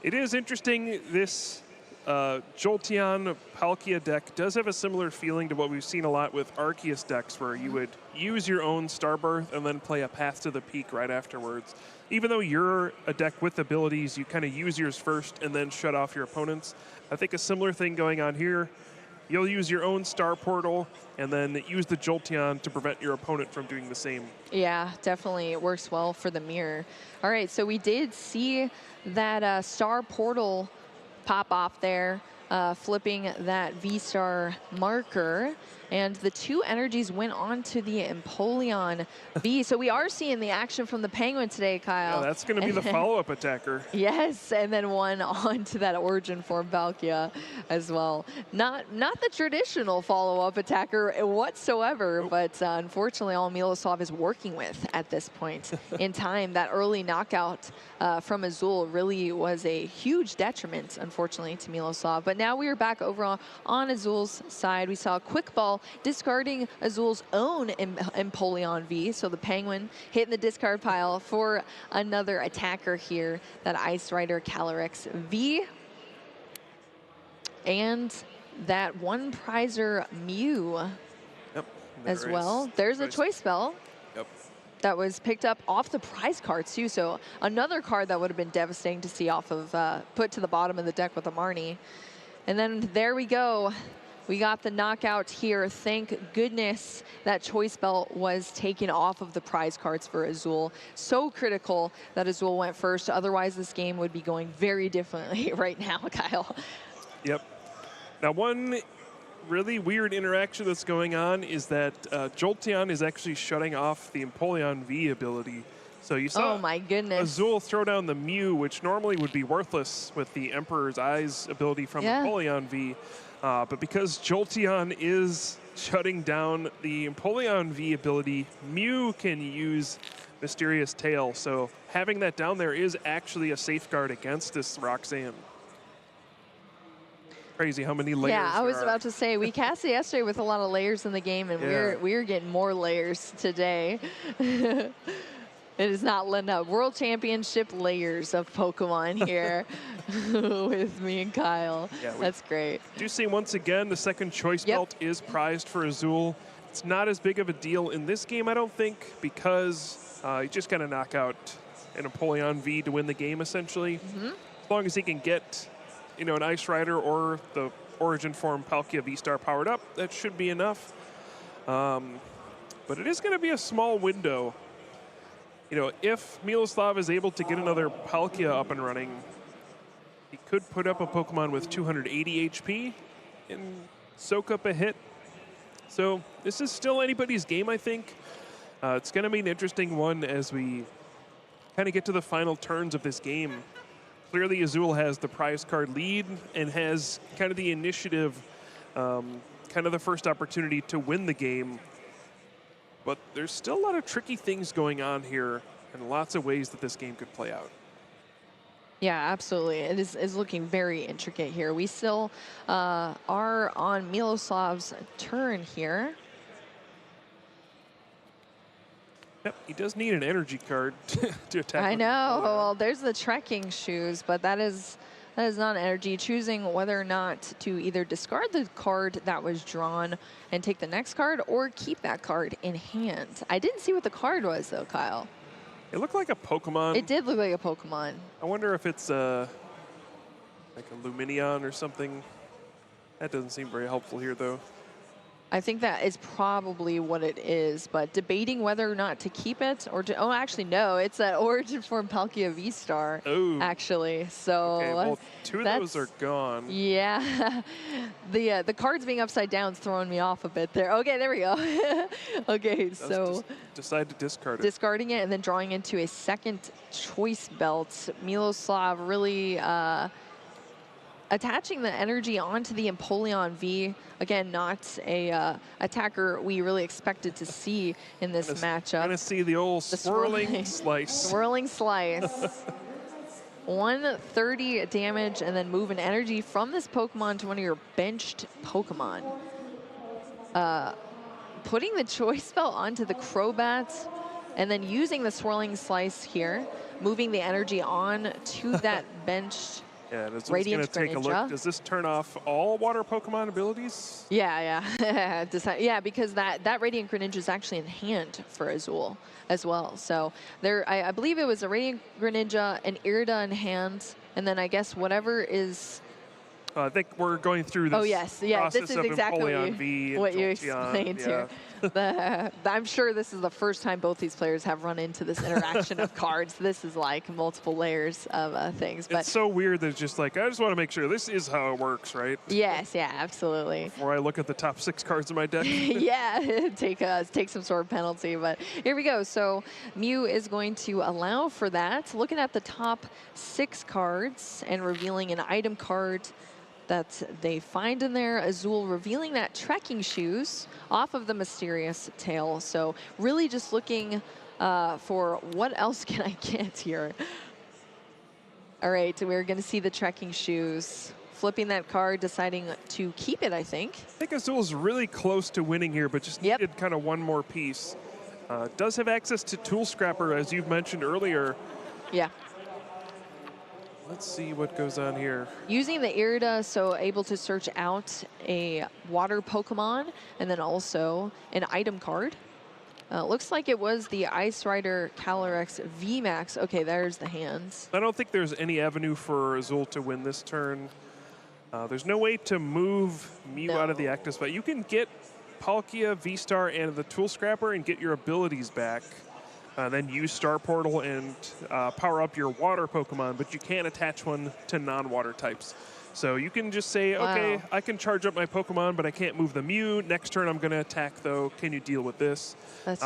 It is interesting, this Jolteon Palkia deck does have a similar feeling to what we've seen a lot with Arceus decks, where you would use your own Starbirth and then play a Path to the Peak right afterwards. Even though you're a deck with abilities, you kind of use yours first and then shut off your opponents. I think a similar thing going on here. You'll use your own Star Portal and then use the Jolteon to prevent your opponent from doing the same. Yeah, definitely. It works well for the mirror. All right, so we did see that Star Portal pop off there, flipping that V-Star marker. And the 2 energies went on to the Empoleon V. So we are seeing the action from the Penguin today, Kyle. Yeah, that's going to be the follow-up attacker. Yes, and then 1 onto that Origin form Palkia as well. Not the traditional follow-up attacker whatsoever, but unfortunately all Miloslav is working with at this point in time. That early knockout from Azul really was a huge detriment, unfortunately, to Miloslav. But now we are back over on Azul's side. We saw a Quick Ball well, discarding Azul's own Empoleon V. So the Penguin hitting the discard pile for another attacker here, that Ice Rider Calyrex V. And that one prizer Mew as well. There's a choice spell. Yep. That was picked up off the prize cards too. So another card that would have been devastating to see off of, put to the bottom of the deck with a Marnie. And then there we go. We got the knockout here. Thank goodness that choice belt was taken off of the prize cards for Azul. So critical that Azul went first. Otherwise, this game would be going very differently right now, Kyle. Yep. Now, one really weird interaction that's going on is that Jolteon is actually shutting off the Empoleon V ability. So you saw oh my goodness. Azul throw down the Mew, which normally would be worthless with the Emperor's Eyes ability from Empoleon V. But because Jolteon is shutting down the Empoleon V ability, Mew can use Mysterious Tail. So having that down there is actually a safeguard against this Roxanne. Crazy how many layers. Yeah, I was about to say, we cast it yesterday with a lot of layers in the game, and we're getting more layers today. It is not letting up. World Championship layers of Pokemon here with me and Kyle. Yeah, that's great. Do see once again the second choice belt is prized for Azul. It's not as big of a deal in this game, I don't think, because you just got to knock out an Empoleon V to win the game, essentially. As long as he can get, you know, an Ice Rider or the Origin form Palkia V-Star powered up, that should be enough. But it is going to be a small window. You know, if Miloslav is able to get another Palkia up and running, he could put up a Pokemon with 280 HP and soak up a hit. So this is still anybody's game, I think. It's going to be an interesting one as we kind of get to the final turns of this game. Clearly, Azul has the prize card lead and has kind of the initiative, kind of the first opportunity to win the game. But there's still a lot of tricky things going on here and lots of ways that this game could play out. Yeah, absolutely. It is looking very intricate here. We still are on Miloslav's turn here. Yep, he does need an energy card to attack. I know. Well, there's the trekking shoes, but that is not energy. Choosing whether or not to either discard the card that was drawn and take the next card, or keep that card in hand. I didn't see what the card was, though, Kyle. It looked like a Pokemon. It did look like a Pokemon. I wonder if it's like a Lumineon or something. That doesn't seem very helpful here, though. I think that is probably what it is, but debating whether or not to keep it or to, oh, actually, no, it's that Origin form Palkia V-Star, actually. So okay, well, two of those are gone. Yeah. The cards being upside down is throwing me off a bit there. Okay, there we go. Okay, so decide to discard it. Discarding it and then drawing into a second choice belt. Miloslav really attaching the energy onto the Empoleon V. Again, not a attacker we really expected to see in this matchup. Going to see the old swirling slice. Swirling slice. 130 damage, and then move an energy from this Pokemon to one of your benched Pokemon. Putting the choice spell onto the Crobat, and then using the swirling slice here, moving the energy on to that benched Yeah, it's going to take a look. Does this turn off all water Pokemon abilities? Yeah, yeah. Yeah, because that Radiant Greninja is actually in hand for Azul as well. So there, I believe it was a Radiant Greninja, an Irida in hand, and then I guess whatever is... I think we're going through this this is exactly what you explained here. I'm sure this is the first time both these players have run into this interaction of cards. This is like multiple layers of things. But it's so weird that it's just like, I just want to make sure this is how it works, right? Yes, yeah, absolutely. Before I look at the top 6 cards in my deck. Yeah, take some sort of penalty. But here we go. So Mew is going to allow for that. Looking at the top 6 cards and revealing an item card that they find in there. Azul revealing that trekking shoes off of the Mysterious Tail. So really just looking for what else can I get here. All right, we're going to see the trekking shoes flipping that card, deciding to keep it, I think. I think Azul's really close to winning here, but just needed kind of one more piece. Does have access to Tool Scrapper, as you've mentioned earlier. Yeah. Let's see what goes on here. Using the Irida, so able to search out a water Pokemon and then also an item card. Looks like it was the Ice Rider Calyrex VMAX. Okay, there's the hands. I don't think there's any avenue for Azul to win this turn. There's no way to move Mew out of the active spot. You can get Palkia, V-Star, and the Tool Scrapper and get your abilities back. Then use Star Portal and power up your water Pokemon, but you can't attach one to non-water types. So you can just say, okay, I can charge up my Pokemon, but I can't move the Mew. Next turn I'm going to attack, though. Can you deal with this? That's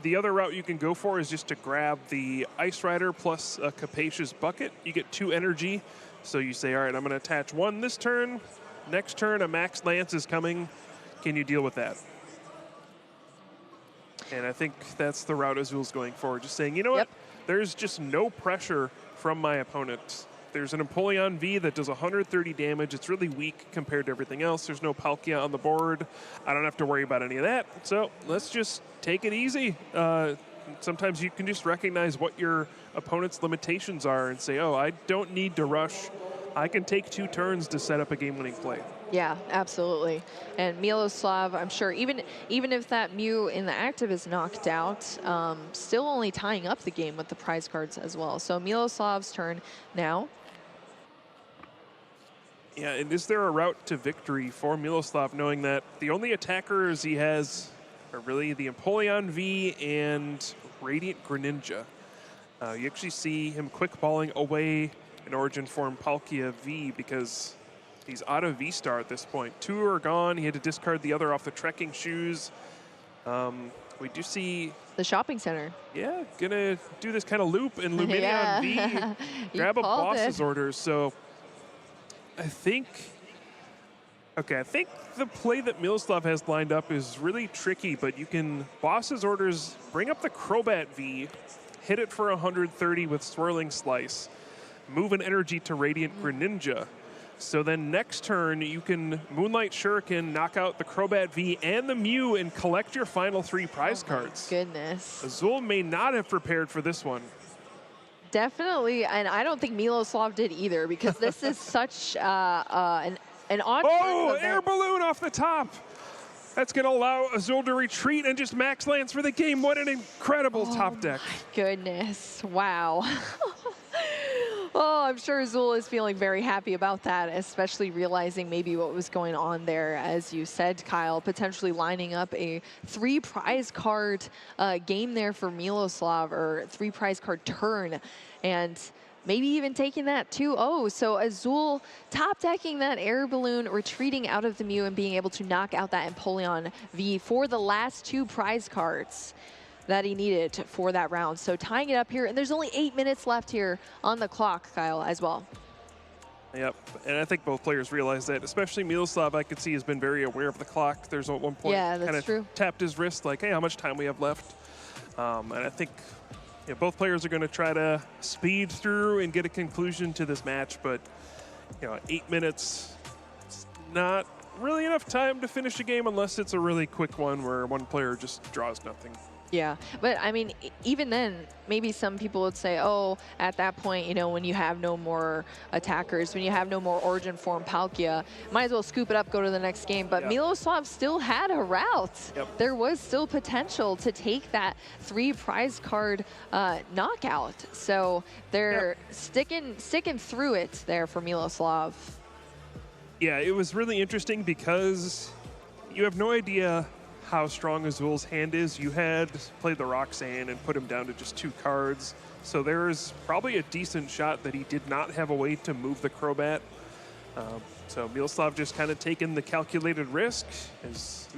the other route you can go for is just to grab the Ice Rider plus a Capacious Bucket. You get 2 energy. So you say, all right, I'm going to attach 1 this turn. Next turn, a Max Lance is coming. Can you deal with that? And I think that's the route Azul's going for. Just saying, you know what? There's just no pressure from my opponent. There's an Empoleon V that does 130 damage. It's really weak compared to everything else. There's no Palkia on the board. I don't have to worry about any of that. So let's just take it easy. Sometimes you can just recognize what your opponent's limitations are and say, oh, I don't need to rush. I can take 2 turns to set up a game-winning play. Yeah, absolutely. And Miloslav, I'm sure, even if that Mew in the active is knocked out, still only tying up the game with the prize cards as well. So Miloslav's turn now. Yeah, and is there a route to victory for Miloslav, knowing that the only attackers he has are really the Empoleon V and Radiant Greninja? You actually see him quick balling away an Origin form Palkia V because he's out of V-Star at this point. 2 are gone. He had to discard the other off the trekking shoes. We do see the shopping center. Yeah, gonna do this kind of loop in Lumineon V. Grab a boss's orders. So I think the play that Miloslav has lined up is really tricky, but you can boss's orders, bring up the Crobat V, hit it for 130 with Swirling Slice, move an energy to Radiant Greninja. So then next turn, you can Moonlight Shuriken, knock out the Crobat V and the Mew, and collect your final 3 prize cards. Goodness. Azul may not have prepared for this one. Definitely, and I don't think Miloslav did either, because this is such an odd. Oh, air balloon off the top. That's going to allow Azul to retreat and just Max Lance for the game. What an incredible top deck. Goodness, wow. Oh, I'm sure Azul is feeling very happy about that, especially realizing maybe what was going on there, as you said, Kyle, potentially lining up a 3 prize card game there for Miloslav, or 3 prize card turn, and maybe even taking that 2-0. So Azul top decking that air balloon, retreating out of the Mew, and being able to knock out that Empoleon V for the last 2 prize cards that he needed for that round. So tying it up here, and there's only 8 minutes left here on the clock, Kyle, as well. Yep, and I think both players realize that, especially Miloslav, I could see, has been very aware of the clock. There's at one point kind of tapped his wrist like, hey, how much time we have left? And I think both players are going to try to speed through and get a conclusion to this match, but 8 minutes, it's not really enough time to finish a game unless it's a really quick one where one player just draws nothing. Yeah, but I mean, even then, maybe some people would say, oh, at that point, when you have no more attackers, when you have no more Origin form Palkia, might as well scoop it up, go to the next game. But Miloslav still had a route. There was still potential to take that 3 prize card knockout. So they're sticking through it there for Miloslav. Yeah, it was really interesting because you have no idea how strong Azul's hand is. You had played the Roxanne and put him down to just 2 cards. So there's probably a decent shot that he did not have a way to move the Crobat. So Miloslav just kind of taken the calculated risk as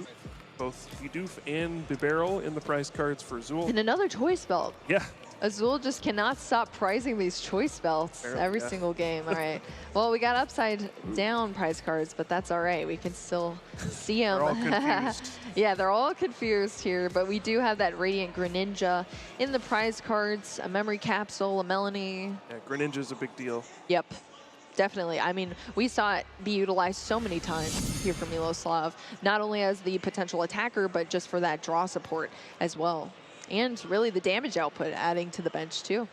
both Bidoof and Bibarel in the prize cards for Azul. And another choice belt. Yeah. Azul just cannot stop prizing these choice belts every single game. All right. Well, we got upside down prize cards, but that's all right. We can still see them. They're all confused. Yeah, they're all confused here, but we do have that Radiant Greninja in the prize cards, a memory capsule, a Melanie. Yeah, Greninja's a big deal. Yep. definitely. I mean, we saw it be utilized so many times here from Miloslav, not only as the potential attacker, but just for that draw support as well. And really the damage output adding to the bench too.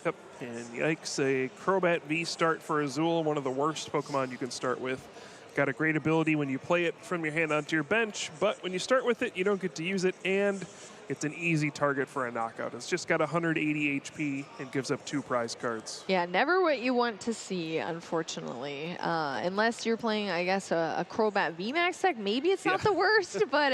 Yep, and yikes, a Crobat V start for Azul, one of the worst Pokemon you can start with. Got a great ability when you play it from your hand onto your bench, but when you start with it, you don't get to use it, and it's an easy target for a knockout. It's just got 180 HP and gives up 2 prize cards. Yeah, never what you want to see, unfortunately. Unless you're playing, I guess, a Crobat VMAX deck, maybe it's not the worst, but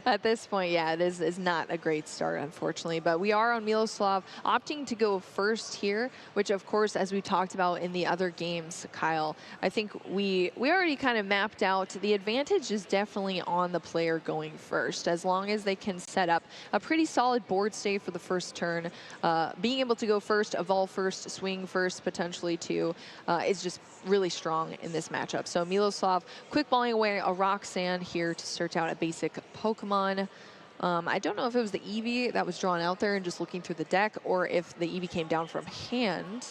at this point, yeah, it is not a great start, unfortunately. But we are on Miloslav, opting to go first here, which, of course, as we talked about in the other games, Kyle, I think we already kind of mapped out the advantage is definitely on the player going first, as long as they can set up a pretty solid board state for the first turn. Being able to go first, evolve first, swing first, potentially too, is just really strong in this matchup. So Miloslav quick balling away a Roxanne here to search out a basic Pokemon. I don't know if it was the Eevee that was drawn out there and just looking through the deck, or if the Eevee came down from hand.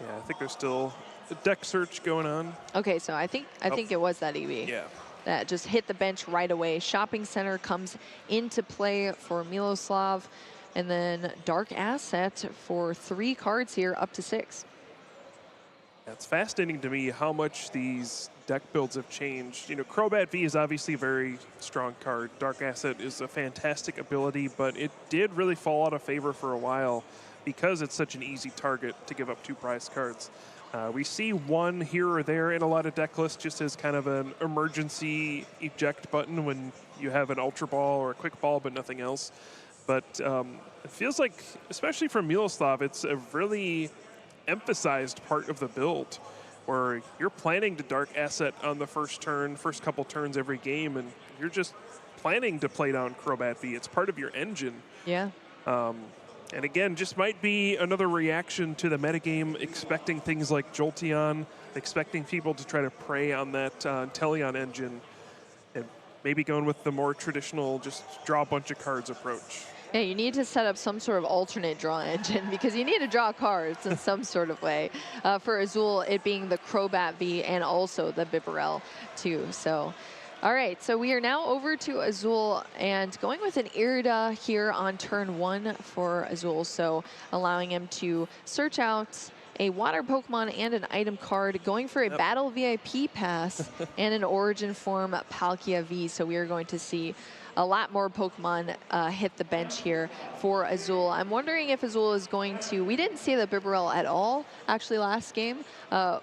Yeah, I think there's still a deck search going on. Okay, so I think it was that Eevee. Yeah. That just hit the bench right away. Shopping Center comes into play for Miloslav. And then Dark Asset for 3 cards here, up to 6. It's fascinating to me how much these deck builds have changed. You know, Crobat V is obviously a very strong card. Dark Asset is a fantastic ability, but it did really fall out of favor for a while because it's such an easy target to give up 2 prize cards. We see one here or there in a lot of deck lists just as kind of an emergency eject button when you have an Ultra Ball or a Quick Ball, but nothing else. But it feels like, especially from Miloslav, it's a really emphasized part of the build where you're planning to Dark Asset on the first turn, first couple turns every game, and you're just planning to play down Crobat V. It's part of your engine. Yeah. And again, just might be another reaction to the metagame, expecting things like Jolteon, expecting people to try to prey on that Teleon engine, and maybe going with the more traditional, just draw a bunch of cards approach. Yeah, you need to set up some sort of alternate draw engine because you need to draw cards in some sort of way. For Azul, it being the Crobat V and also the Bibarel too. So. All right, so we are now over to Azul and going with an Irida here on turn 1 for Azul. So allowing him to search out a water Pokemon and an item card, going for a Battle VIP pass and an Origin Form Palkia V. So we are going to see a lot more Pokemon hit the bench here for Azul. I'm wondering if Azul is going to, we didn't see the Bibarel at all, actually, last game.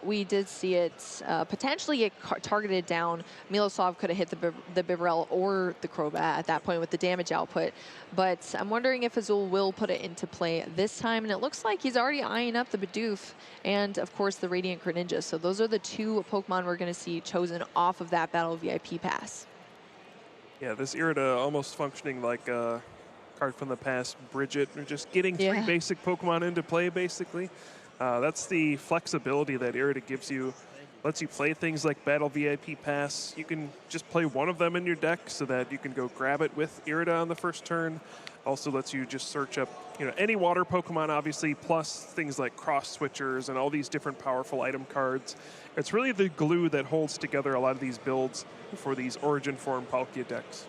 We did see it potentially get targeted down. Miloslav could have hit the Bibarel or the Crobat at that point with the damage output. But I'm wondering if Azul will put it into play this time. And it looks like he's already eyeing up the Bidoof and, of course, the Radiant Greninja. So those are the 2 Pokemon we're going to see chosen off of that Battle VIP pass. Yeah, this Irida almost functioning like a card from the past, Bridget, just getting 3 basic Pokemon into play, basically. That's the flexibility that Irida gives you. Lets you play things like Battle VIP Pass. You can just play one of them in your deck so that you can go grab it with Irida on the first turn. Also lets you just search up, you know, any water Pokemon, obviously, plus things like cross switchers and all these different powerful item cards. It's really the glue that holds together a lot of these builds for these Origin Form Palkia decks.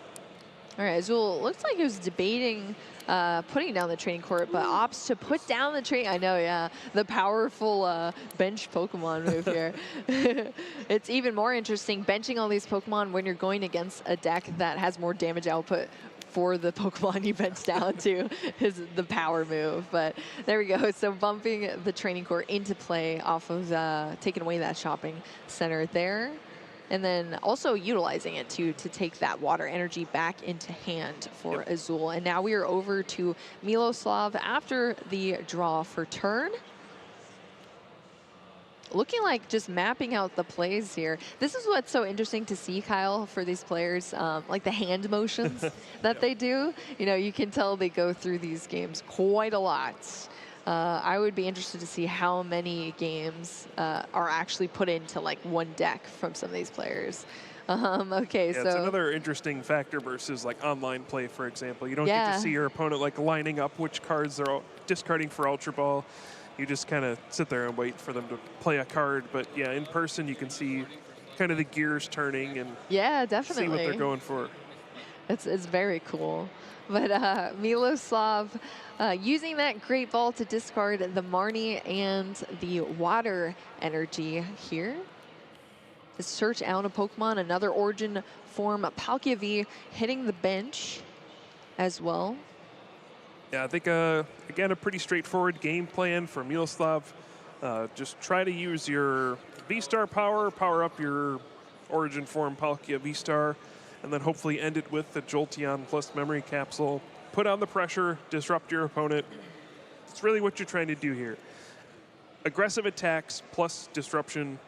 All right, Azul looks like he was debating putting down the training court, but opts to put down the training. I know, yeah, the powerful bench Pokemon move here. It's even more interesting benching all these Pokemon when you're going against a deck that has more damage output for the Pokemon you bench down to is the power move. But there we go. So bumping the training court into play off of taking away that shopping center there. And then also utilizing it to take that water energy back into hand for Azul. And now we are over to Miloslav after the draw for turn. Looking like just mapping out the plays here. This is what's so interesting to see, Kyle, for these players, like the hand motions that they do. You know, you can tell they go through these games quite a lot. I would be interested to see how many games are actually put into like one deck from some of these players. Okay, yeah, so it's another interesting factor versus like online play, for example. You don't get to see your opponent like lining up which cards they're discarding for Ultra Ball. you just kind of sit there and wait for them to play a card. But yeah, in person you can see kind of the gears turning and Yeah, definitely. see what they're going for. It's very cool. But Miloslav using that Great Ball to discard the Marnie and the Water Energy here. To search out a Pokemon, another Origin form, Palkia V, hitting the bench as well. Yeah, I think, again, a pretty straightforward game plan for Miloslav. Just try to use your V-Star power up your Origin form Palkia V-Star, and then hopefully end it with the Jolteon plus Memory Capsule. Put on the pressure, disrupt your opponent. It's really what you're trying to do here. Aggressive attacks plus disruption.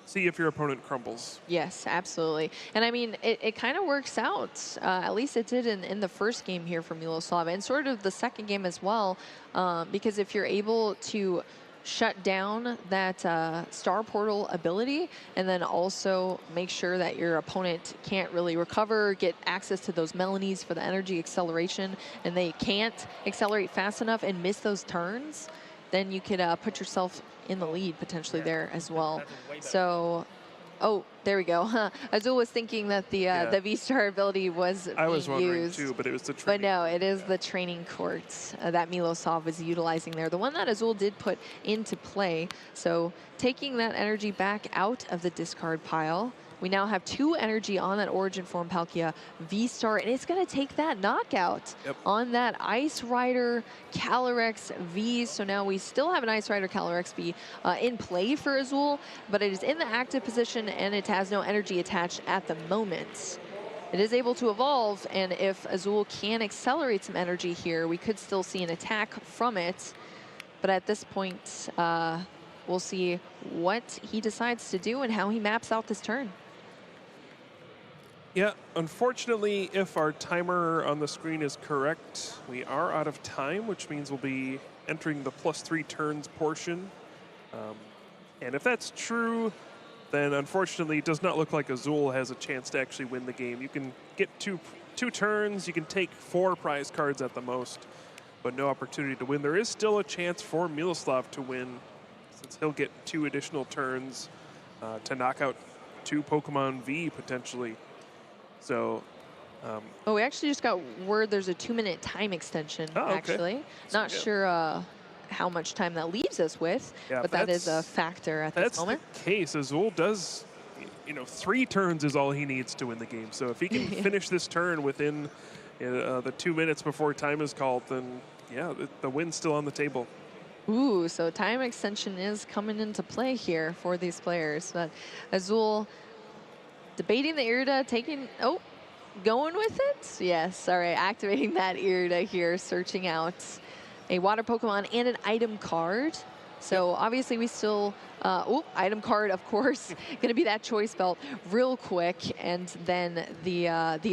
See if your opponent crumbles. Yes, absolutely. And I mean, it kind of works out. At least it did in the first game here for Miloslav, and sort of the second game as well. Because if you're able to shut down that Star Portal ability, and then also make sure that your opponent can't really recover, get access to those Melanies for the energy acceleration, and they can't accelerate fast enough and miss those turns, then you could put yourself in the lead potentially there as well. So, oh, there we go. Azul was thinking that the V-Star ability was I was being wondering used, too, but it was the but no, it is the training court that Miloslav was utilizing there. The one that Azul did put into play. So taking that energy back out of the discard pile. We now have 2 energy on that Origin form Palkia V-Star, and it's going to take that knockout on that Ice Rider Calyrex V. So now we still have an Ice Rider Calyrex V in play for Azul, but it is in the active position and it has no energy attached at the moment. It is able to evolve, and if Azul can accelerate some energy here, we could still see an attack from it. But at this point, we'll see what he decides to do and how he maps out this turn. Yeah, unfortunately, if our timer on the screen is correct, we are out of time, which means we'll be entering the +3 turns portion. And if that's true, then unfortunately it does not look like Azul has a chance to actually win the game. You can get two turns, you can take 4 prize cards at the most, but no opportunity to win. There is still a chance for Miloslav to win, since he'll get 2 additional turns to knock out 2 Pokemon V potentially. So, oh, we actually just got word there's a 2-minute time extension, actually. Not sure how much time that leaves us with, but that is a factor at this moment. That's the case. Azul does, 3 turns is all he needs to win the game. So if he can finish this turn within the 2 minutes before time is called, then yeah, the win's still on the table. Ooh, so time extension is coming into play here for these players. But Azul debating the Irida, going with it? Yes, all right, activating that Irida here, searching out a water Pokemon and an item card. So obviously we still, item card, of course, gonna be that choice belt real quick. And then the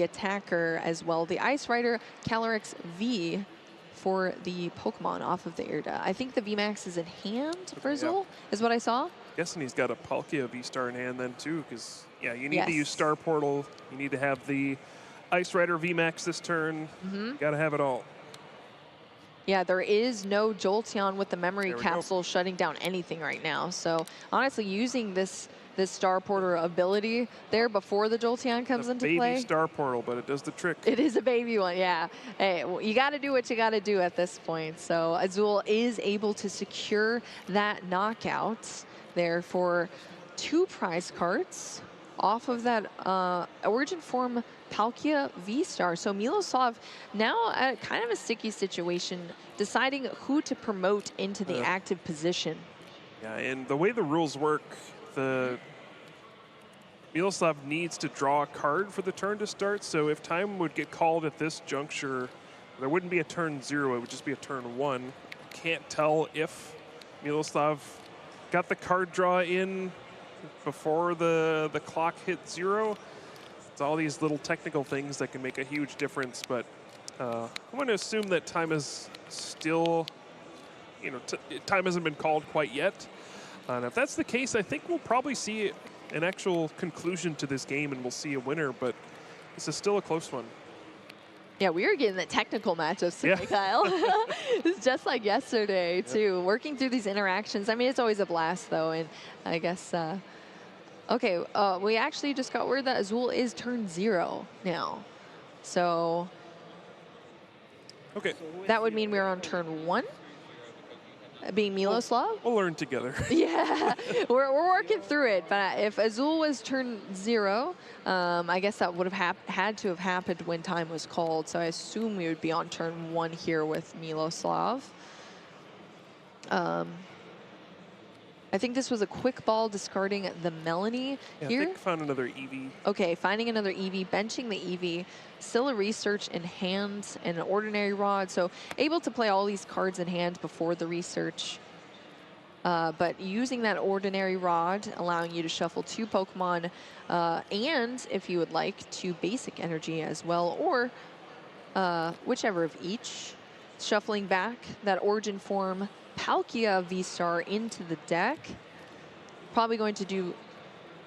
attacker as well, the Ice Rider Calyrex V for the Pokemon off of the Irida. I think the VMAX is in hand for Azul, is what I saw. Guessing he's got a Palkia V-Star in hand then too, because yeah, you need to use Star Portal. You need to have the Ice Rider VMAX this turn. You gotta have it all. Yeah, there is no Jolteon with the Memory Capsule shutting down anything right now. So honestly, using this Star Portal ability there before the Jolteon comes into play. Baby Star Portal, but it does the trick. It is a baby one, yeah. Hey, you got to do what you got to do at this point. So Azul is able to secure that knockout there for 2 prize cards off of that Origin form Palkia V-Star. So Miloslav now at kind of a sticky situation, deciding who to promote into the active position. Yeah, and the way the rules work, Miloslav needs to draw a card for the turn to start. So if time would get called at this juncture, there wouldn't be a turn 0, it would just be a turn 1. Can't tell if Miloslav got the card draw in before the clock hit 0. It's all these little technical things that can make a huge difference, but I'm going to assume that time is still, time hasn't been called quite yet. And if that's the case, I think we'll probably see an actual conclusion to this game and we'll see a winner, but this is still a close one. Yeah, we were getting the technical matchups today, Yeah. Kyle. It's just like yesterday, too. Working through these interactions. I mean, it's always a blast, though. And I guess, okay, we actually just got word that Azul is turn 0 now. So Okay. that would mean we're on turn 1, being Miloslav. We'll learn together. Yeah, we're working through it. But if Azul was turn 0, I guess that would have had to have happened when time was called. So I assume we would be on turn 1 here with Miloslav. I think this was a quick ball discarding the Melanie Yeah, here. I think found another EV. Okay, finding another EV, benching the EV, still a research in hand and an ordinary rod. So able to play all these cards in hand before the research. But using that ordinary rod, allowing you to shuffle 2 Pokemon, and if you would like, 2 basic energy as well, or whichever of each. Shuffling back that Origin Form Palkia V-Star into the deck. Probably going to do,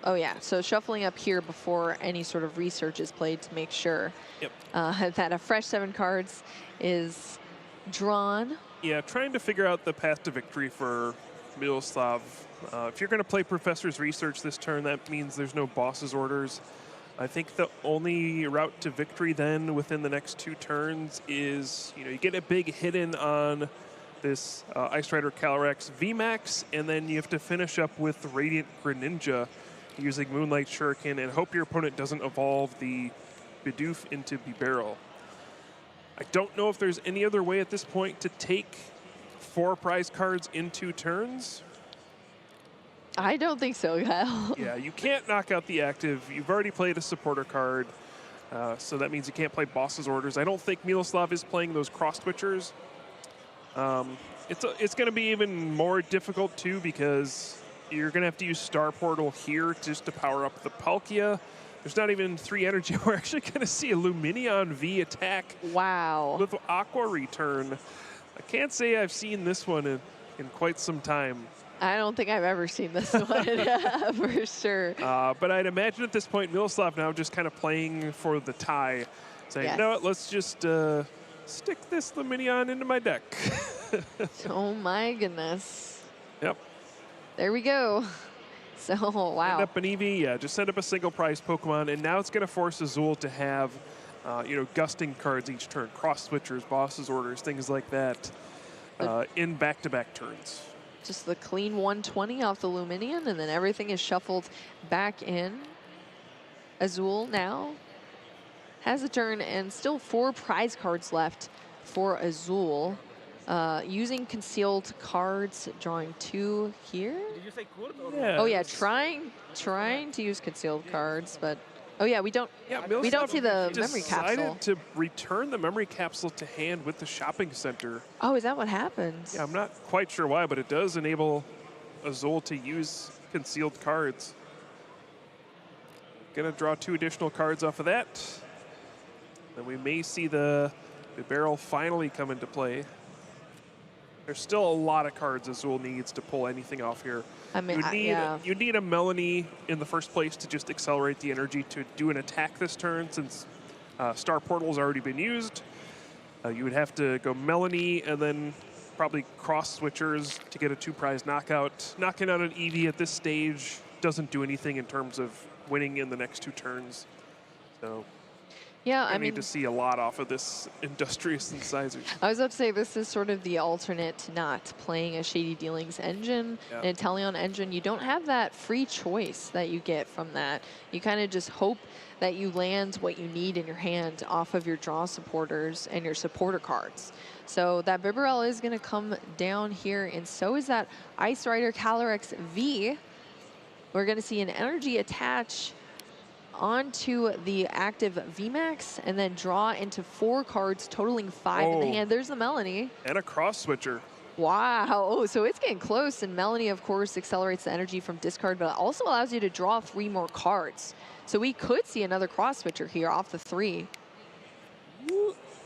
oh yeah, so shuffling up here before any sort of research is played to make sure that a fresh 7 cards is drawn. Yeah, trying to figure out the path to victory for Miloslav. If you're going to play Professor's Research this turn, that means there's no boss's orders. I think the only route to victory then within the next 2 turns is, you get a big hit-in on this Ice Rider Calyrex VMAX, and then you have to finish up with Radiant Greninja using Moonlight Shuriken and hope your opponent doesn't evolve the Bidoof into Bibarel. I don't know if there's any other way at this point to take 4 prize cards in 2 turns. I don't think so, Kyle. Yeah, you can't knock out the active. You've already played a supporter card, so that means you can't play boss's orders. I don't think Miloslav is playing those cross switchers. It's going to be even more difficult too because you're going to have to use Star Portal here just to power up the Palkia. There's not even 3 energy. We're actually going to see a Lumineon V attack. Wow. With Aqua Return. I can't say I've seen this one in quite some time. I don't think I've ever seen this one for sure. But I'd imagine at this point, Miloslav now just kind of playing for the tie, saying, Yes. you know what, let's just stick this Lumineon into my deck. Oh my goodness. Yep. There we go. So, wow. Send up an EV, yeah, just send up a single prize Pokemon, and now it's going to force Azul to have, gusting cards each turn, cross switchers, boss's orders, things like that, in back-to-back turns. Just the clean 120 off the Lumineon, and then everything is shuffled back in. Azul now has a turn, and still 4 prize cards left for Azul. Using concealed cards, drawing 2 here. Did you say Kurt or Yeah. Oh yeah, trying to use concealed cards, but oh yeah, we don't see the memory capsule. Decided to return the memory capsule to hand with the shopping center. Oh, is that what happens? Yeah, I'm not quite sure why, but it does enable Azul to use concealed cards. Gonna draw 2 additional cards off of that. Then we may see the barrel finally come into play. There's still a lot of cards Azul needs to pull anything off here. I mean, You need a Melanie in the first place to just accelerate the energy to do an attack this turn, since Star Portal's already been used. You would have to go Melanie and then probably cross switchers to get a 2 prize knockout. Knocking out an Eevee at this stage doesn't do anything in terms of winning in the next 2 turns. So yeah, I I mean, need to see a lot off of this Industrious Incisors. I was about to say this is sort of the alternate to not playing a Shady Dealings engine, Yeah. an Inteleon engine. You don't have that free choice that you get from that. You kind of just hope that you land what you need in your hand off of your draw supporters and your supporter cards. So that Bibarel is going to come down here, and so is that Ice Rider Calyrex V. We're going to see an energy attach onto the active VMAX and then draw into 4 cards totaling 5 in the Oh. hand. There's the Melanie. And a cross switcher. Wow. Oh, so it's getting close, and Melanie, of course, accelerates the energy from discard, but it also allows you to draw 3 more cards. So we could see another cross switcher here off the 3.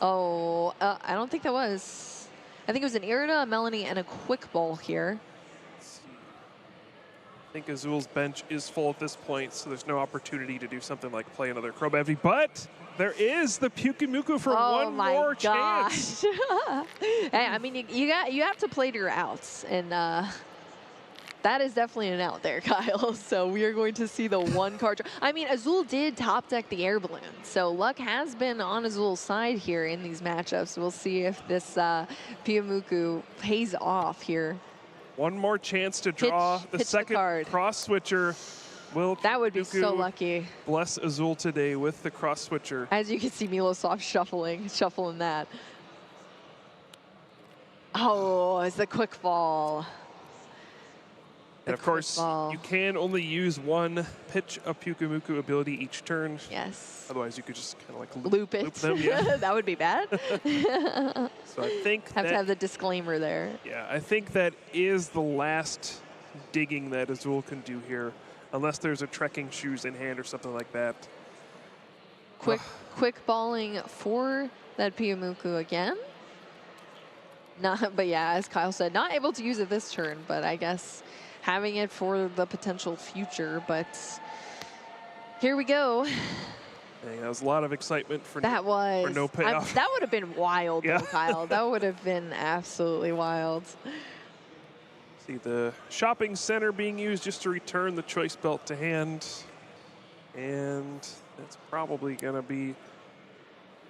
Oh, I don't think that was. I think it was an Irida, a Melanie, and a Quick Ball here. think Azul's bench is full at this point, so there's no opportunity to do something like play another Crobevy. But there is the Pyukumuku for one more chance. Hey, I mean, you have to play to your outs, and that is definitely an out there, Kyle. So we are going to see the one card. I mean, Azul did top deck the air balloon, so luck has been on Azul's side here in these matchups. We'll see if this Pyukumuku pays off here. One more chance to draw the second cross switcher. Will that would be so lucky. Bless Azul today with the cross switcher. As you can see, Miloslav shuffling that. Oh, it's the quick fall. And of course, you can only use one pitch of Pyukumuku ability each turn. Yes. Otherwise, you could just kind of like loop them. Yeah. That would be bad. So I think have to have the disclaimer there. Yeah, I think that is the last digging that Azul can do here, unless there's a trekking shoes in hand or something like that. Quick balling for that Pyukumuku again. But yeah, as Kyle said, not able to use it this turn, but I guess having it for the potential future. But here we go. Dang, that was a lot of excitement for no payoff. That would have been wild, though, Kyle. That would have been absolutely wild. See the shopping center being used just to return the choice belt to hand. And that's probably going to be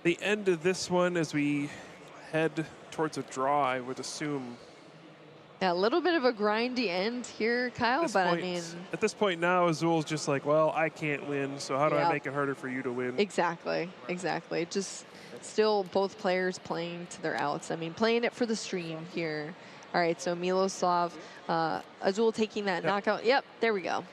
the end of this one as we head towards a draw, I would assume. Yeah, a little bit of a grindy end here, Kyle, but I mean... At this point now, Azul's just like, well, I can't win, so how do I make it harder for you to win? Exactly. Just still both players playing to their outs. I mean, playing it for the stream here. All right, so Miloslav, Azul taking that knockout. Yep, there we go.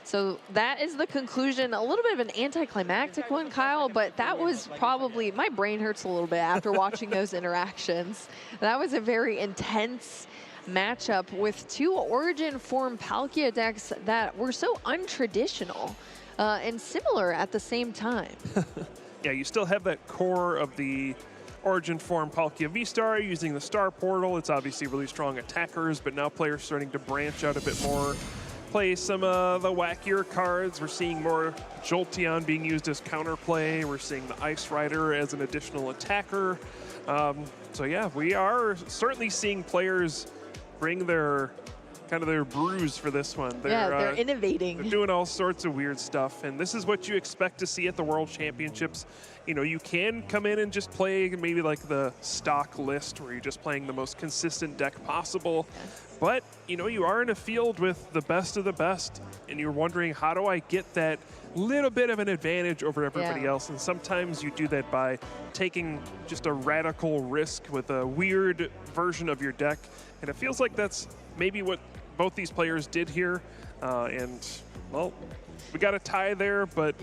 So that is the conclusion. A little bit of an anticlimactic one, Kyle, but that was probably... My brain hurts a little bit after watching those interactions. That was a very intense matchup with two Origin form Palkia decks that were so untraditional and similar at the same time. Yeah, you still have that core of the Origin form Palkia V-Star using the Star Portal. It's obviously really strong attackers, but now players starting to branch out a bit more, play some of the wackier cards. We're seeing more Jolteon being used as counterplay. We're seeing the Ice Rider as an additional attacker. So yeah, we are certainly seeing players bring their brews for this one. They're innovating. They're doing all sorts of weird stuff, and this is what you expect to see at the World Championships. You know, you can come in and just play maybe like the stock list where you're just playing the most consistent deck possible. Yes. But, you know, you are in a field with the best of the best, and you're wondering, how do I get that little bit of an advantage over everybody else? And sometimes you do that by taking just a radical risk with a weird version of your deck. And it feels like that's maybe what both these players did here. And, well, we got a tie there, but